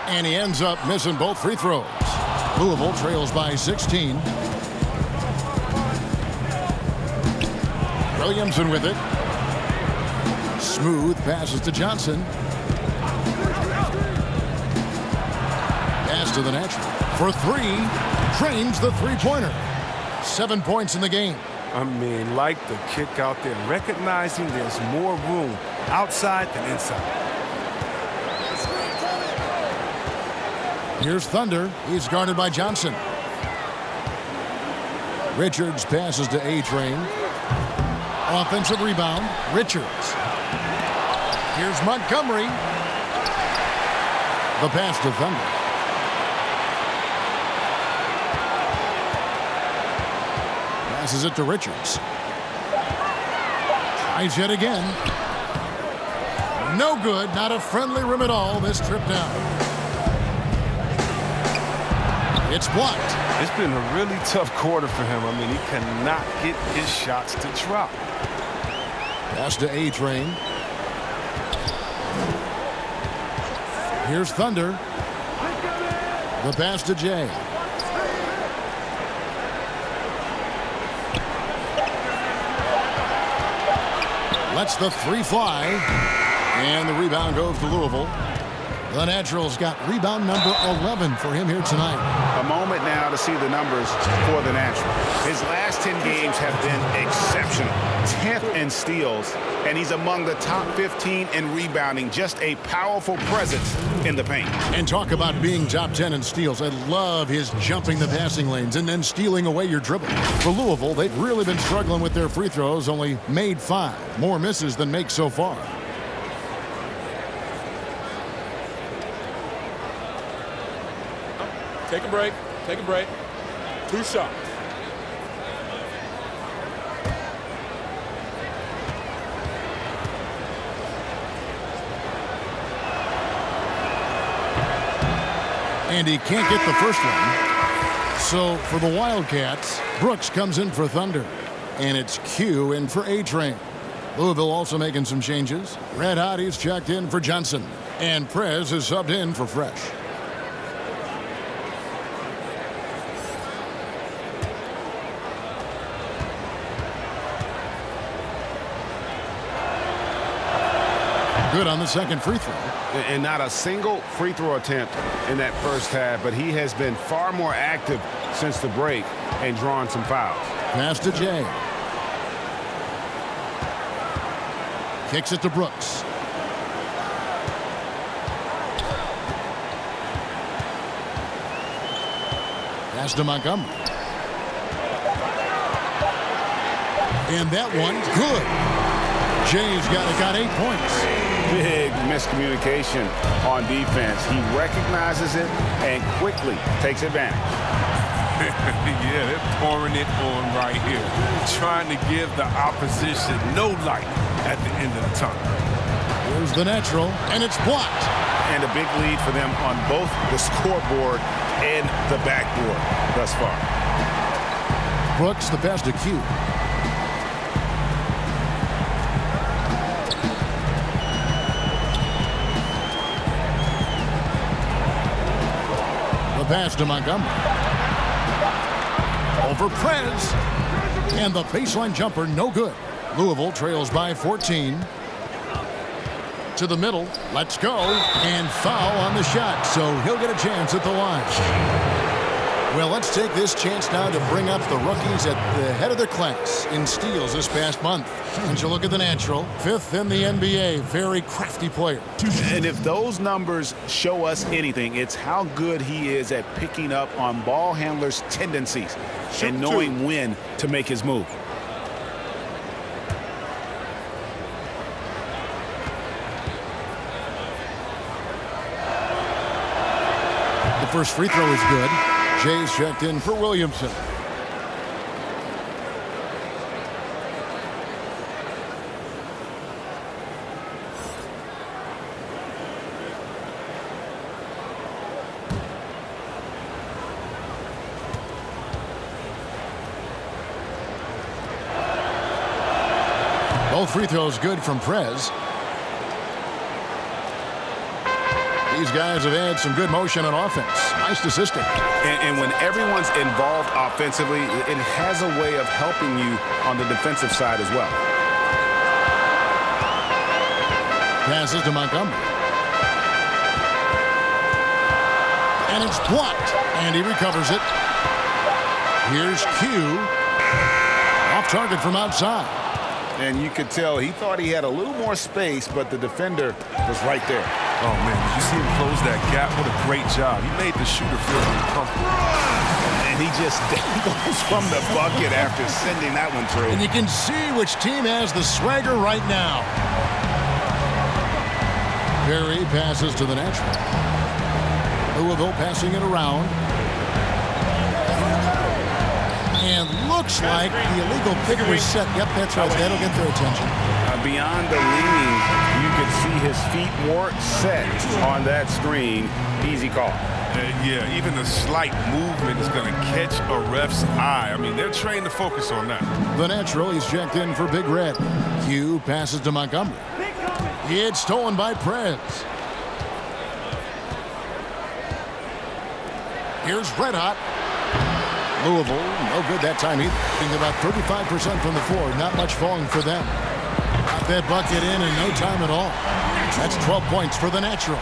And he ends up missing both free throws. Louisville trails by 16. Williamson with it. Smooth passes to Johnson. Pass to the natural. For 3. Trains the three-pointer. 7 points in the game. I mean, like the kick out there, recognizing there's more room outside than inside. Here's Thunder. He's guarded by Johnson. Richards passes to A-Train. Offensive rebound, Richards. Here's Montgomery. The pass to Thunder. Passes it to Richards. Tries yet again. No good. Not a friendly rim at all this trip down. It's blocked. It's been a really tough quarter for him. I mean, he cannot get his shots to drop. Pass to A-Train. Here's Thunder. The pass to Jay. Lets the three fly. And the rebound goes to Louisville. The Naturals got rebound number 11 for him here tonight. A moment now to see the numbers for the Natural. His last 10 games have been exceptional. 10th in steals, and he's among the top 15 in rebounding. Just a powerful presence in the paint. And talk about being top 10 in steals. I love his jumping the passing lanes and then stealing away your dribble. For Louisville, they've really been struggling with their free throws, only made 5. More misses than makes so far. Take a break. Take a break. 2 shots. And he can't get the first one. So for the Wildcats, Brooks comes in for Thunder. And it's Q in for A-Train. Louisville also making some changes. Red Hotties checked in for Johnson. And Prez is subbed in for Fresh. Good on the second free throw. And not a single free throw attempt in that first half, but he has been far more active since the break and drawing some fouls. Pass to Jay. Kicks it to Brooks. Pass to Montgomery. And that one, good. Jay's got 8 points. Big miscommunication on defense. He recognizes it and quickly takes advantage. Yeah, they're pouring it on right here. Trying to give the opposition no light at the end of the tunnel. Here's the Natural, and it's blocked. And a big lead for them on both the scoreboard and the backboard thus far. Brooks, the pass to Q. Pass to Montgomery. Over Prez. And the baseline jumper, no good. Louisville trails by 14. To the middle. Let's go. And foul on the shot. So he'll get a chance at the line. Well, let's take this chance now to bring up the rookies at the head of their class in steals this past month. And you look at the Natural, 5th in the NBA, very crafty player. And if those numbers show us anything, it's how good he is at picking up on ball handlers' tendencies and knowing when to make his move. The first free throw is good. Jay's checked in for Williamson. Both free throws good from Prez. These guys have had some good motion on offense. Nice to system. And when everyone's involved offensively, it has a way of helping you on the defensive side as well. Passes to Montgomery. And it's blocked. And he recovers it. Here's Q. Off target from outside. And you could tell he thought he had a little more space, but the defender was right there. Oh, man, did you see him close that gap? What a great job. He made the shooter feel uncomfortable. And he just dangles from the bucket after sending that one through. And you can see which team has the swagger right now. Perry passes to the natural. Louisville passing it around. And looks like the illegal pick was set. Yep, that's right. That'll get their attention. Beyond the leaning, you could see his feet more set on that screen. Easy call. Yeah, even a slight movement is going to catch a ref's eye. I mean, they're trained to focus on that. The natural, he's checked in for Big Red. Q passes to Montgomery. It's stolen by Prez. Here's Red Hot. Louisville, no good that time either. Being about 35% from the floor. Not much falling for them. Got that bucket in no time at all. That's 12 points for the natural.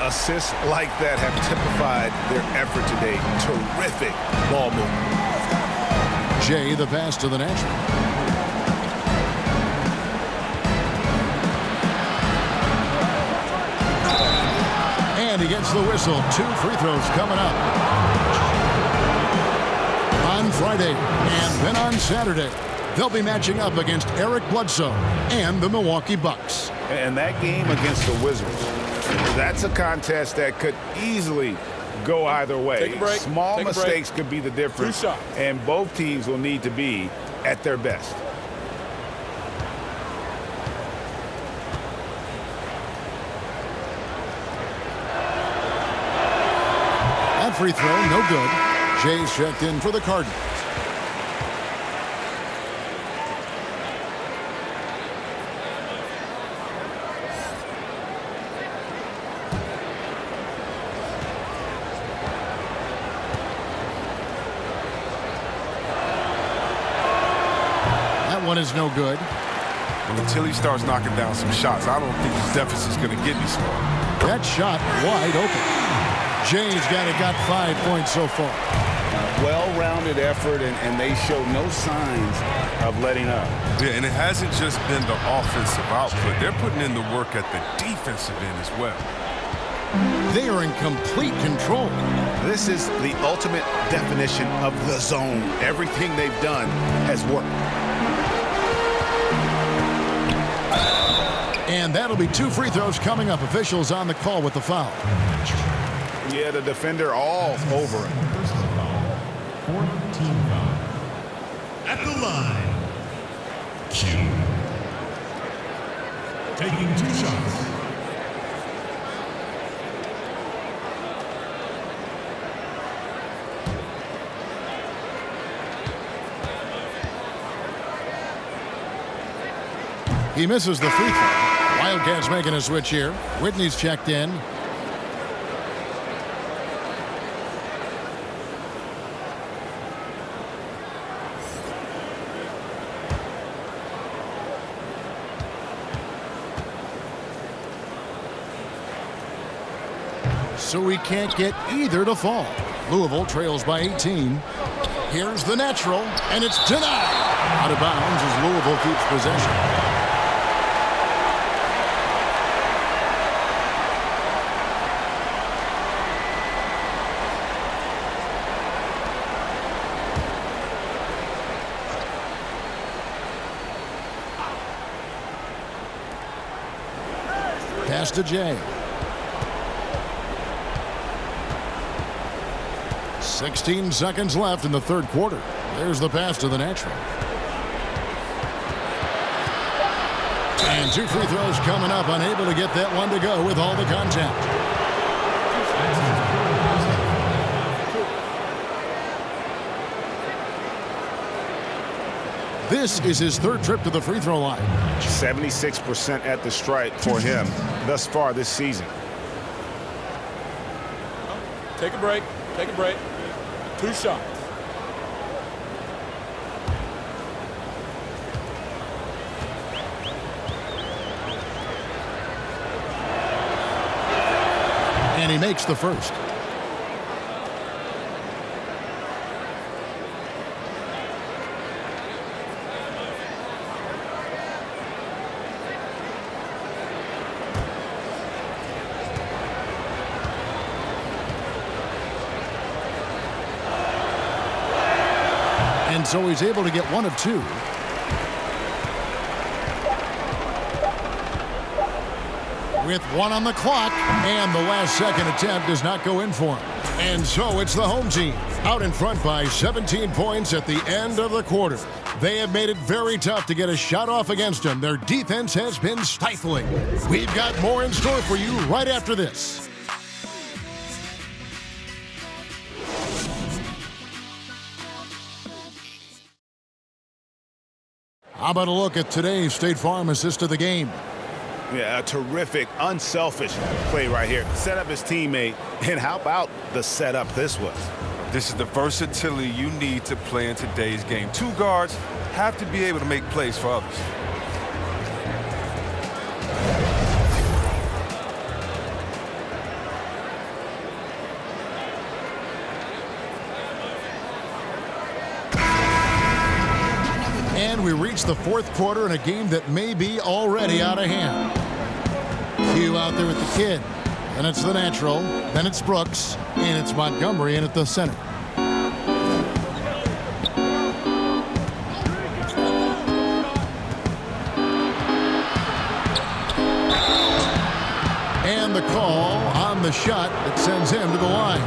Assists like that have typified their effort today. Terrific ball movement. Jay, the pass to the natural. And he gets the whistle. 2 free throws coming up. On Friday and then on Saturday, they'll be matching up against Eric Bledsoe and the Milwaukee Bucks. And that game against the Wizards, that's a contest that could easily go either way. Take a break. Small Take a mistakes break. could be the difference. 2 shots. And both teams will need to be at their best. That free throw, no good. Jay's checked in for the Cardinals. That one is no good. And until he starts knocking down some shots, I don't think his deficit's going to get any smaller. That shot wide open. Jay's got 5 points so far. Well-rounded effort, and they show no signs of letting up. Yeah, and it hasn't just been the offensive output. They're putting in the work at the defensive end as well. They are in complete control. This is the ultimate definition of the zone. Everything they've done has worked. And that'll be 2 free throws coming up. Officials on the call with the foul. Yeah, the defender all over him. Personal foul. 4th team foul. At the line, Q. Taking 2 shots. He misses the free throw. Wildcats making a switch here. Whitney's checked in. So we can't get either to fall. Louisville trails by 18. Here's the natural, and it's denied. Out of bounds as Louisville keeps possession. Pass to Jay. 16 seconds left in the 3rd quarter. There's the pass to the natural. And 2 free throws coming up. Unable to get that one to go with all the contact. This is his 3rd trip to the free throw line. 76% at the stripe for him thus far this season. Take a break. Take a break. 2 shots. And he makes the first. And so he's able to get one of two. With one on the clock, and the last second attempt does not go in for him. And so it's the home team out in front by 17 points at the end of the quarter. They have made it very tough to get a shot off against them. Their defense has been stifling. We've got more in store for you right after this. How about a look at today's State Farm assist of the game? Yeah, a terrific, unselfish play right here. Set up his teammate, and how about the setup this was? This is the versatility you need to play in today's game. Two guards have to be able to make plays for others. And we reach the fourth quarter in a game that may be already out of hand. Q out there with the kid. Then it's the natural. Then it's Brooks. And it's Montgomery in at the center. And the call on the shot that sends him to the line.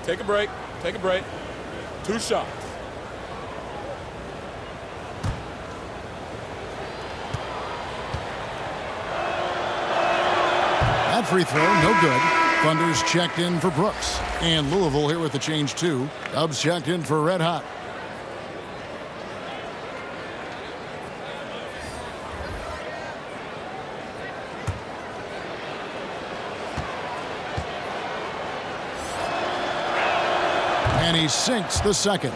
Take a break. Take a break. 2 shots. That free throw, no good. Thunder's checked in for Brooks. And Louisville here with the change too. Dubs checked in for Red Hot. And he sinks the second.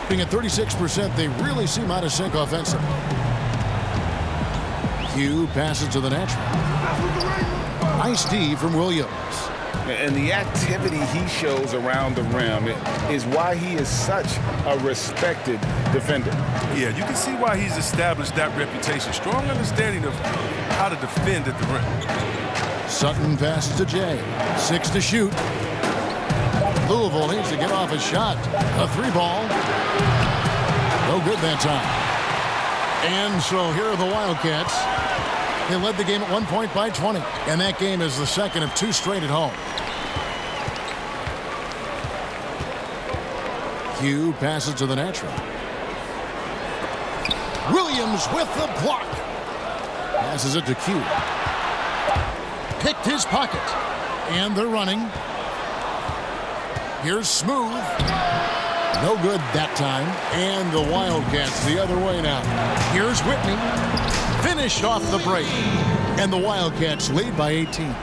Being at 36%, they really seem out of sync offensively. Q passes to the natural. Nice D from Williams. And the activity he shows around the rim is why he is such a respected defender. Yeah, you can see why he's established that reputation. Strong understanding of how to defend at the rim. Sutton passes to Jay. 6 to shoot. Louisville needs to get off a shot. A 3-ball. No good that time. And so here are the Wildcats. They led the game at 1 point by 20. And that game is the second of 2 straight at home. Q passes to the natural. Williams with the block. Passes it to Q. Picked his pocket. And they're running. Here's Smooth. No good that time. And the Wildcats the other way now. Here's Whitney. Finished off the break. And the Wildcats lead by 18.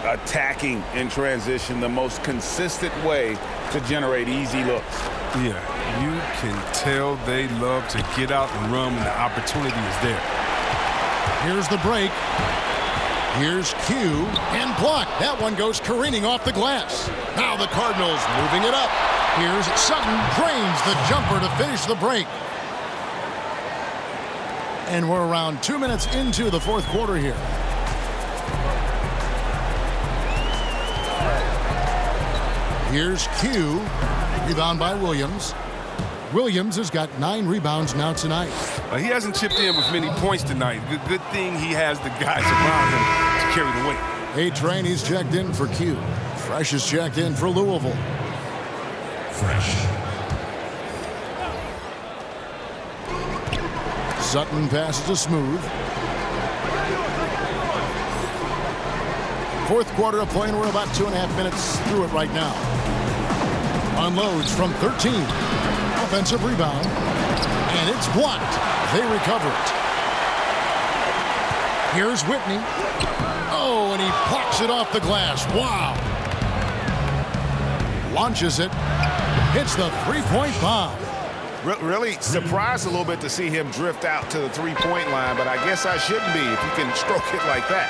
Attacking in transition, the most consistent way to generate easy looks. Yeah, you can tell they love to get out and run when the opportunity is there. Here's the break. Here's Q and blocked. That one goes careening off the glass. Now the Cardinals moving it up. Here's Sutton, drains the jumper to finish the break. And we're around 2 minutes into the fourth quarter here. Here's Q, rebound by Williams. Williams has got 9 rebounds now tonight. He hasn't chipped in with many points tonight. Good thing he has the guys around him to carry the weight. A-Train, he's checked in for Q. Fresh is checked in for Louisville. Fresh. Sutton passes to Smooth. Fourth quarter of play, and we're about 2.5 minutes through it right now. Unloads from 13. Offensive rebound. And it's blocked. They recover it. Here's Whitney. Oh, and he blocks it off the glass. Wow. Launches it. Hits the three-point bomb. Really surprised a little bit to see him drift out to the three-point line, but I guess I shouldn't be if you can stroke it like that.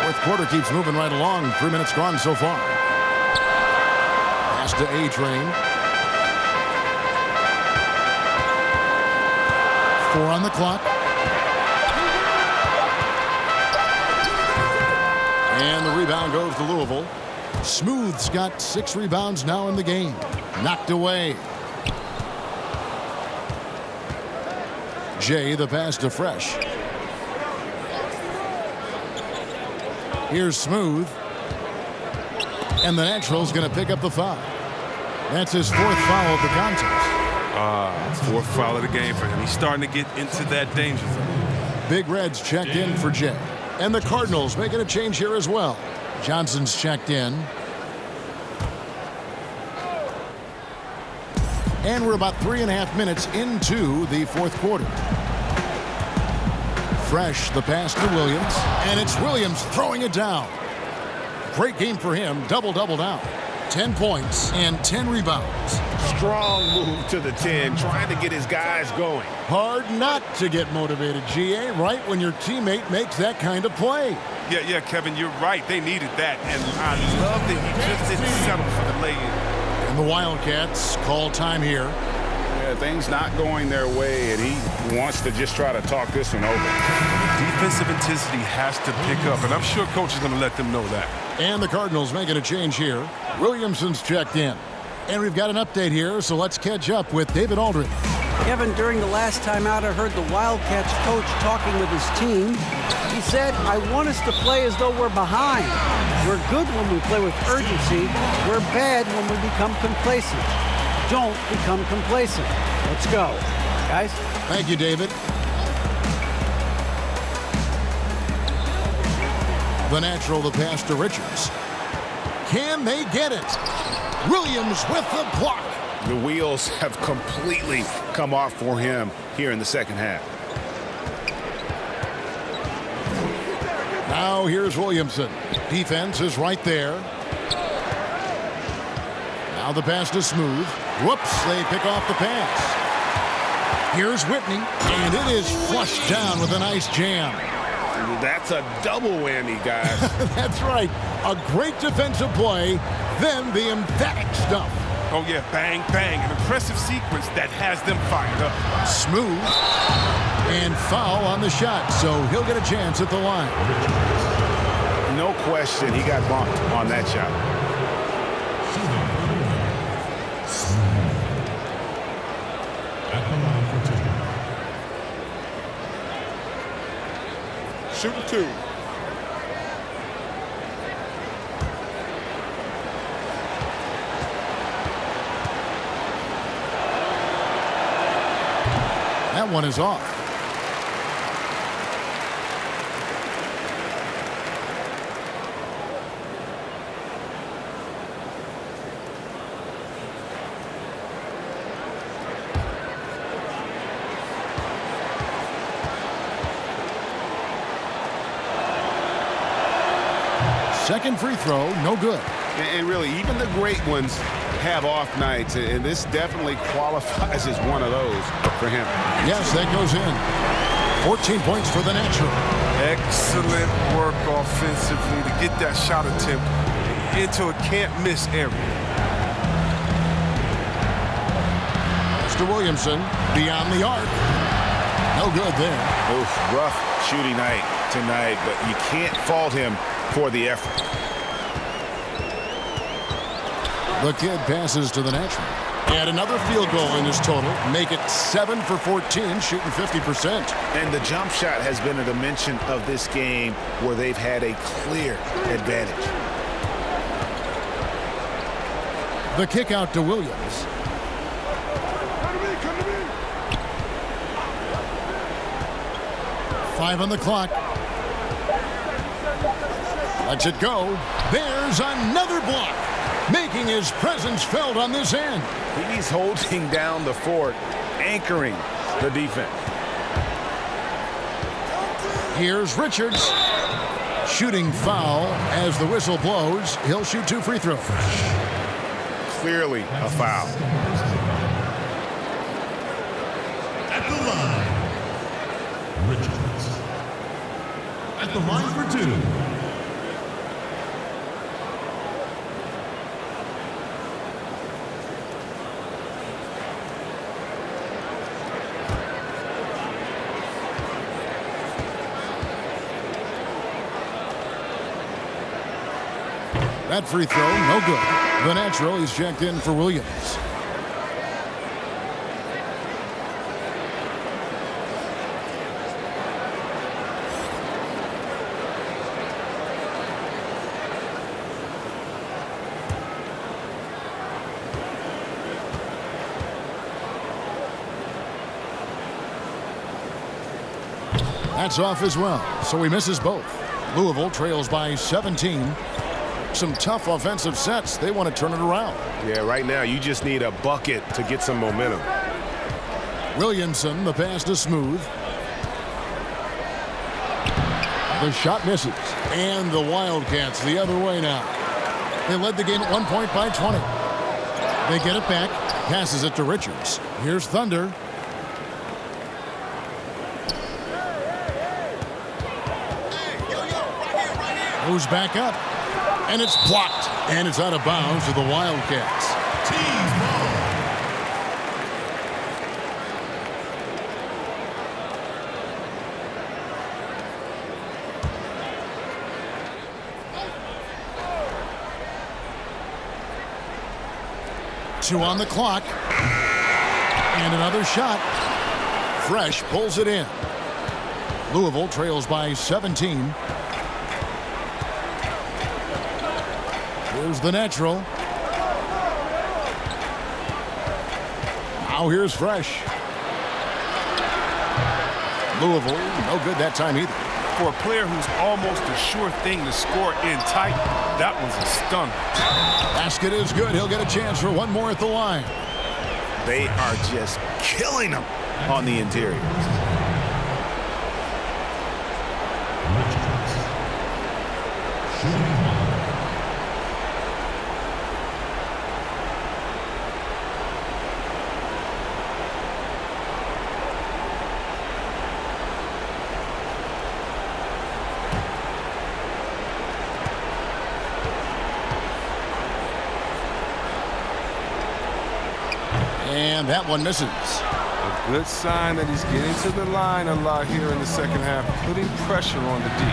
Fourth quarter keeps moving right along. 3 minutes gone so far. Pass to A-Train. 4 on the clock. And the rebound goes to Louisville. Smooth's got 6 rebounds now in the game. Knocked away. Jay, the pass to Fresh. Here's Smooth. And the Natural's going to pick up the foul. That's his 4th foul of the contest. 4th foul of the game for him. He's starting to get into that danger zone. Big Red's checked in for Jay. And the Cardinals making a change here as well. Johnson's checked in. And we're about 3.5 minutes into the 4th quarter. Fresh, the pass to Williams. And it's Williams throwing it down. Great game for him. Double-double now. 10 points and 10 rebounds. Strong move to the 10, trying to get his guys going. Hard not to get motivated, GA, right when your teammate makes that kind of play. Yeah, Kevin, you're right. They needed that. And I love that he just didn't settle for the lay-in. And the Wildcats call time here. Yeah, things not going their way, and he wants to just try to talk this one over. Defensive intensity has to pick up, and I'm sure coach is going to let them know that. And the Cardinals making a change here. Williamson's checked in. And we've got an update here, so let's catch up with David Aldridge. Kevin, during the last time out, I heard the Wildcats coach talking with his team. He said, I want us to play as though we're behind. We're good when we play with urgency. We're bad when we become complacent. Don't become complacent. Let's go, guys. Thank you, David. The Natural, the pass to Richards. Can they get it? Williams with the block. The wheels have completely come off for him here in the second half. Now here's Williamson. Defense is right there. Now the pass to Smooth. Whoops, they pick off the pass. Here's Whitney, and it is flushed down with a nice jam. That's a double whammy, guys. That's right. A great defensive play, then the emphatic stuff. Oh, yeah, bang, bang. An impressive sequence that has them fired up. Smooth. And foul on the shot, so he'll get a chance at the line. No question, he got bumped on that shot. At the line for 2. Shooting 2. That one is off. Second free throw, no good. And really, even the great ones have off nights, and this definitely qualifies as one of those for him. Yes, that goes in. 14 points for the Natural. Excellent work offensively to get that shot attempt into a can't-miss area. Mr. Williamson beyond the arc. No good there. Oof, rough shooting night tonight, but you can't fault him for the effort. The kid passes to the Natural. And another field goal in his total. Make it 7 for 14, shooting 50%. And the jump shot has been a dimension of this game where they've had a clear advantage. The kick out to Williams. Five on the clock. Lets it go. There's another block, making his presence felt on this end. He's holding down the fort, anchoring the defense. Here's Richards. Shooting foul as the whistle blows. He'll shoot 2 free throws. clearly a foul. At the line, Richards. At the line for two. That free throw, no good. The natural, he's checked in for Williams. That's off as well, so he misses both. Louisville trails by 17. Some tough offensive sets. They want to turn it around. Yeah, right now you just need a bucket to get some momentum. Williamson, the pass to Smooth. The shot misses. And the Wildcats the other way now. They led the game at 1 point by 20. They get it back. Passes it to Richards. Here's Thunder. Goes back up. And it's blocked. And it's out of bounds to the Wildcats. Team ball. Two on the clock. And another shot. Fresh pulls it in. Louisville trails by 17. Here's the natural. Now here's Fresh. Louisville, no good that time either. For a player who's almost a sure thing to score in tight, that was a stunner. Basket is good. He'll get a chance for one more at the line. They are just killing them on the interior. Richards. Shooting one. And that one misses. A good sign that he's getting to the line a lot here in the second half, putting pressure on the D.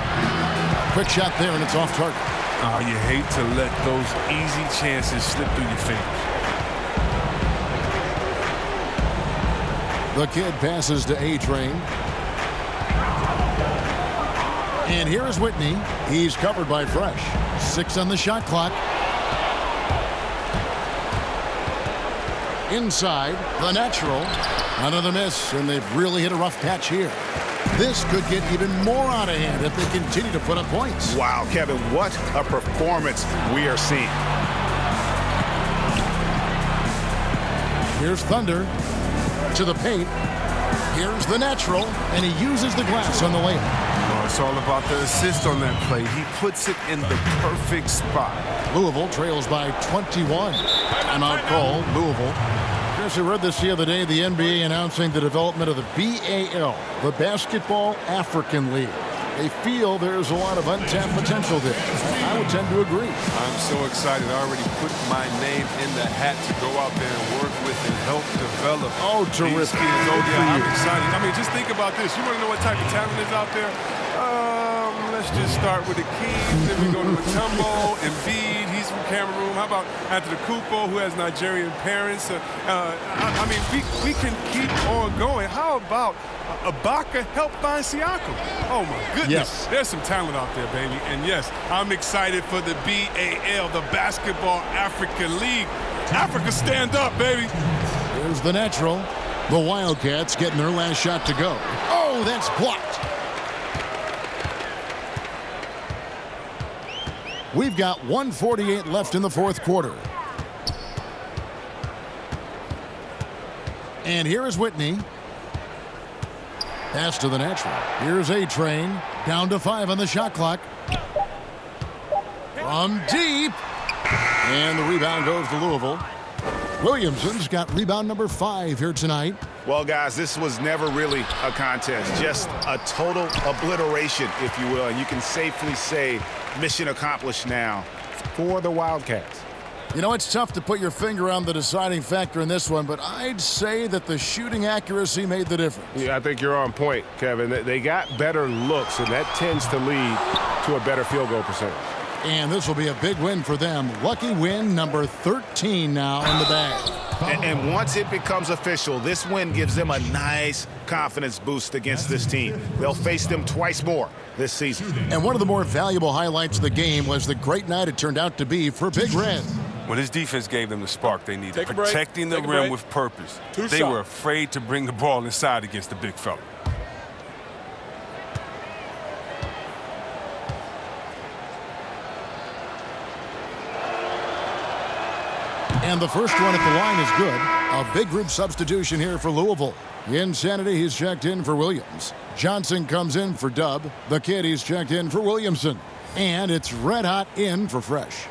Quick shot there, and it's off target. Oh, you hate to let those easy chances slip through your fingers. The kid passes to A-Train. And here is Whitney. He's covered by Fresh. 6 on the shot clock. Inside, the natural. Another miss, and they've really hit a rough patch here. This could get even more out of hand if they continue to put up points. Wow, Kevin, what a performance we are seeing. Here's Thunder to the paint. Here's the natural, and he uses the glass on the layup. Oh, it's all about the assist on that play. He puts it in the perfect spot. Louisville trails by 21. Timeout call, Louisville. Chris, I read this the other day, the NBA announcing the development of the BAL, the Basketball African League. They feel there's a lot of untapped potential there. I would tend to agree. I'm so excited. I already put my name in the hat to go out there and work with and help develop. Oh, terrific. These kids. Oh, yeah, I'm excited. I mean, just think about this. You want to know what type of talent is out there? Let's just start with the Kings. Then we go to Mutombo, Embiid. He's from Cameroon. How about Antetokounmpo, who has Nigerian parents? I mean, we can keep on going. How about Ibaka help find Siakam? Oh, my goodness. Yes. There's some talent out there, baby. And, yes, I'm excited for the BAL, the Basketball African League. Africa, stand up, baby. Here's the natural. The Wildcats getting their last shot to go. Oh, that's blocked. We've got 1:48 left in the fourth quarter. And here is Whitney. Pass to the natural. Here's A-Train. Down to 5 on the shot clock. From deep. And the rebound goes to Louisville. Williamson's got rebound number 5 here tonight. Well, guys, this was never really a contest, just a total obliteration, if you will. And you can safely say mission accomplished now for the Wildcats. You know, it's tough to put your finger on the deciding factor in this one, but I'd say that the shooting accuracy made the difference. Yeah, I think you're on point, Kevin. They got better looks, and that tends to lead to a better field goal percentage. And this will be a big win for them. Lucky win number 13 now in the bag. And once it becomes official, this win gives them a nice confidence boost against this team. They'll face them twice more this season. And one of the more valuable highlights of the game was the great night it turned out to be for Big Red. Well, his defense gave them the spark they needed, protecting the rim break. with purpose. Two They shots. were afraid to bring the ball inside against the big fella. And the first one at the line is good. A big group substitution here for Louisville. Insanity, he's checked in for Williams. Johnson comes in for Dub. The kid, he's checked in for Williamson. And it's red hot in for Fresh.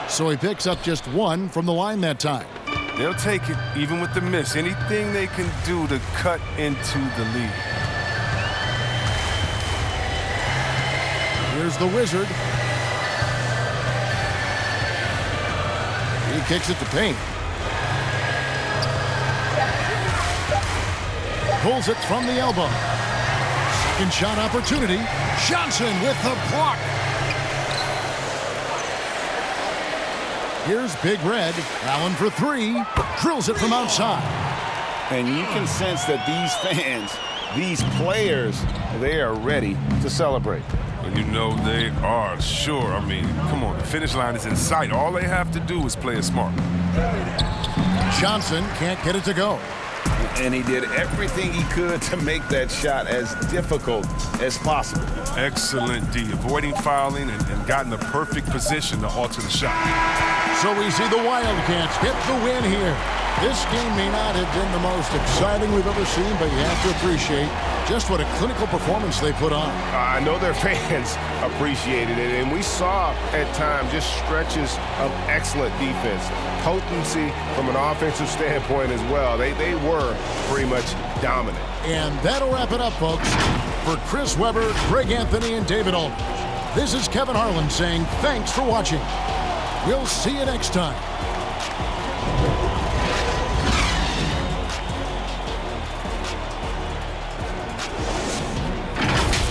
So he picks up just 1 from the line that time. They'll take it, even with the miss. Anything they can do to cut into the lead. Here's the Wizard. He kicks it to paint. Pulls it from the elbow. Second shot opportunity. Johnson with the block. Here's Big Red. Allen for 3. Drills it from outside. And you can sense that these fans, these players, they are ready to celebrate. And you know they are, sure. I mean, come on, the finish line is in sight. All they have to do is play it smart. Johnson can't get it to go. And he did everything he could to make that shot as difficult as possible. Excellent D, avoiding fouling and got in the perfect position to alter the shot. So we see the Wildcats get the win here. This game may not have been the most exciting we've ever seen, but you have to appreciate just what a clinical performance they put on. I know their fans appreciated it, and we saw at times just stretches of excellent defense. Potency from an offensive standpoint as well. They were pretty much dominant. And that'll wrap it up, folks. For Chris Webber, Greg Anthony, and David Aldridge, this is Kevin Harlan saying thanks for watching. We'll see you next time.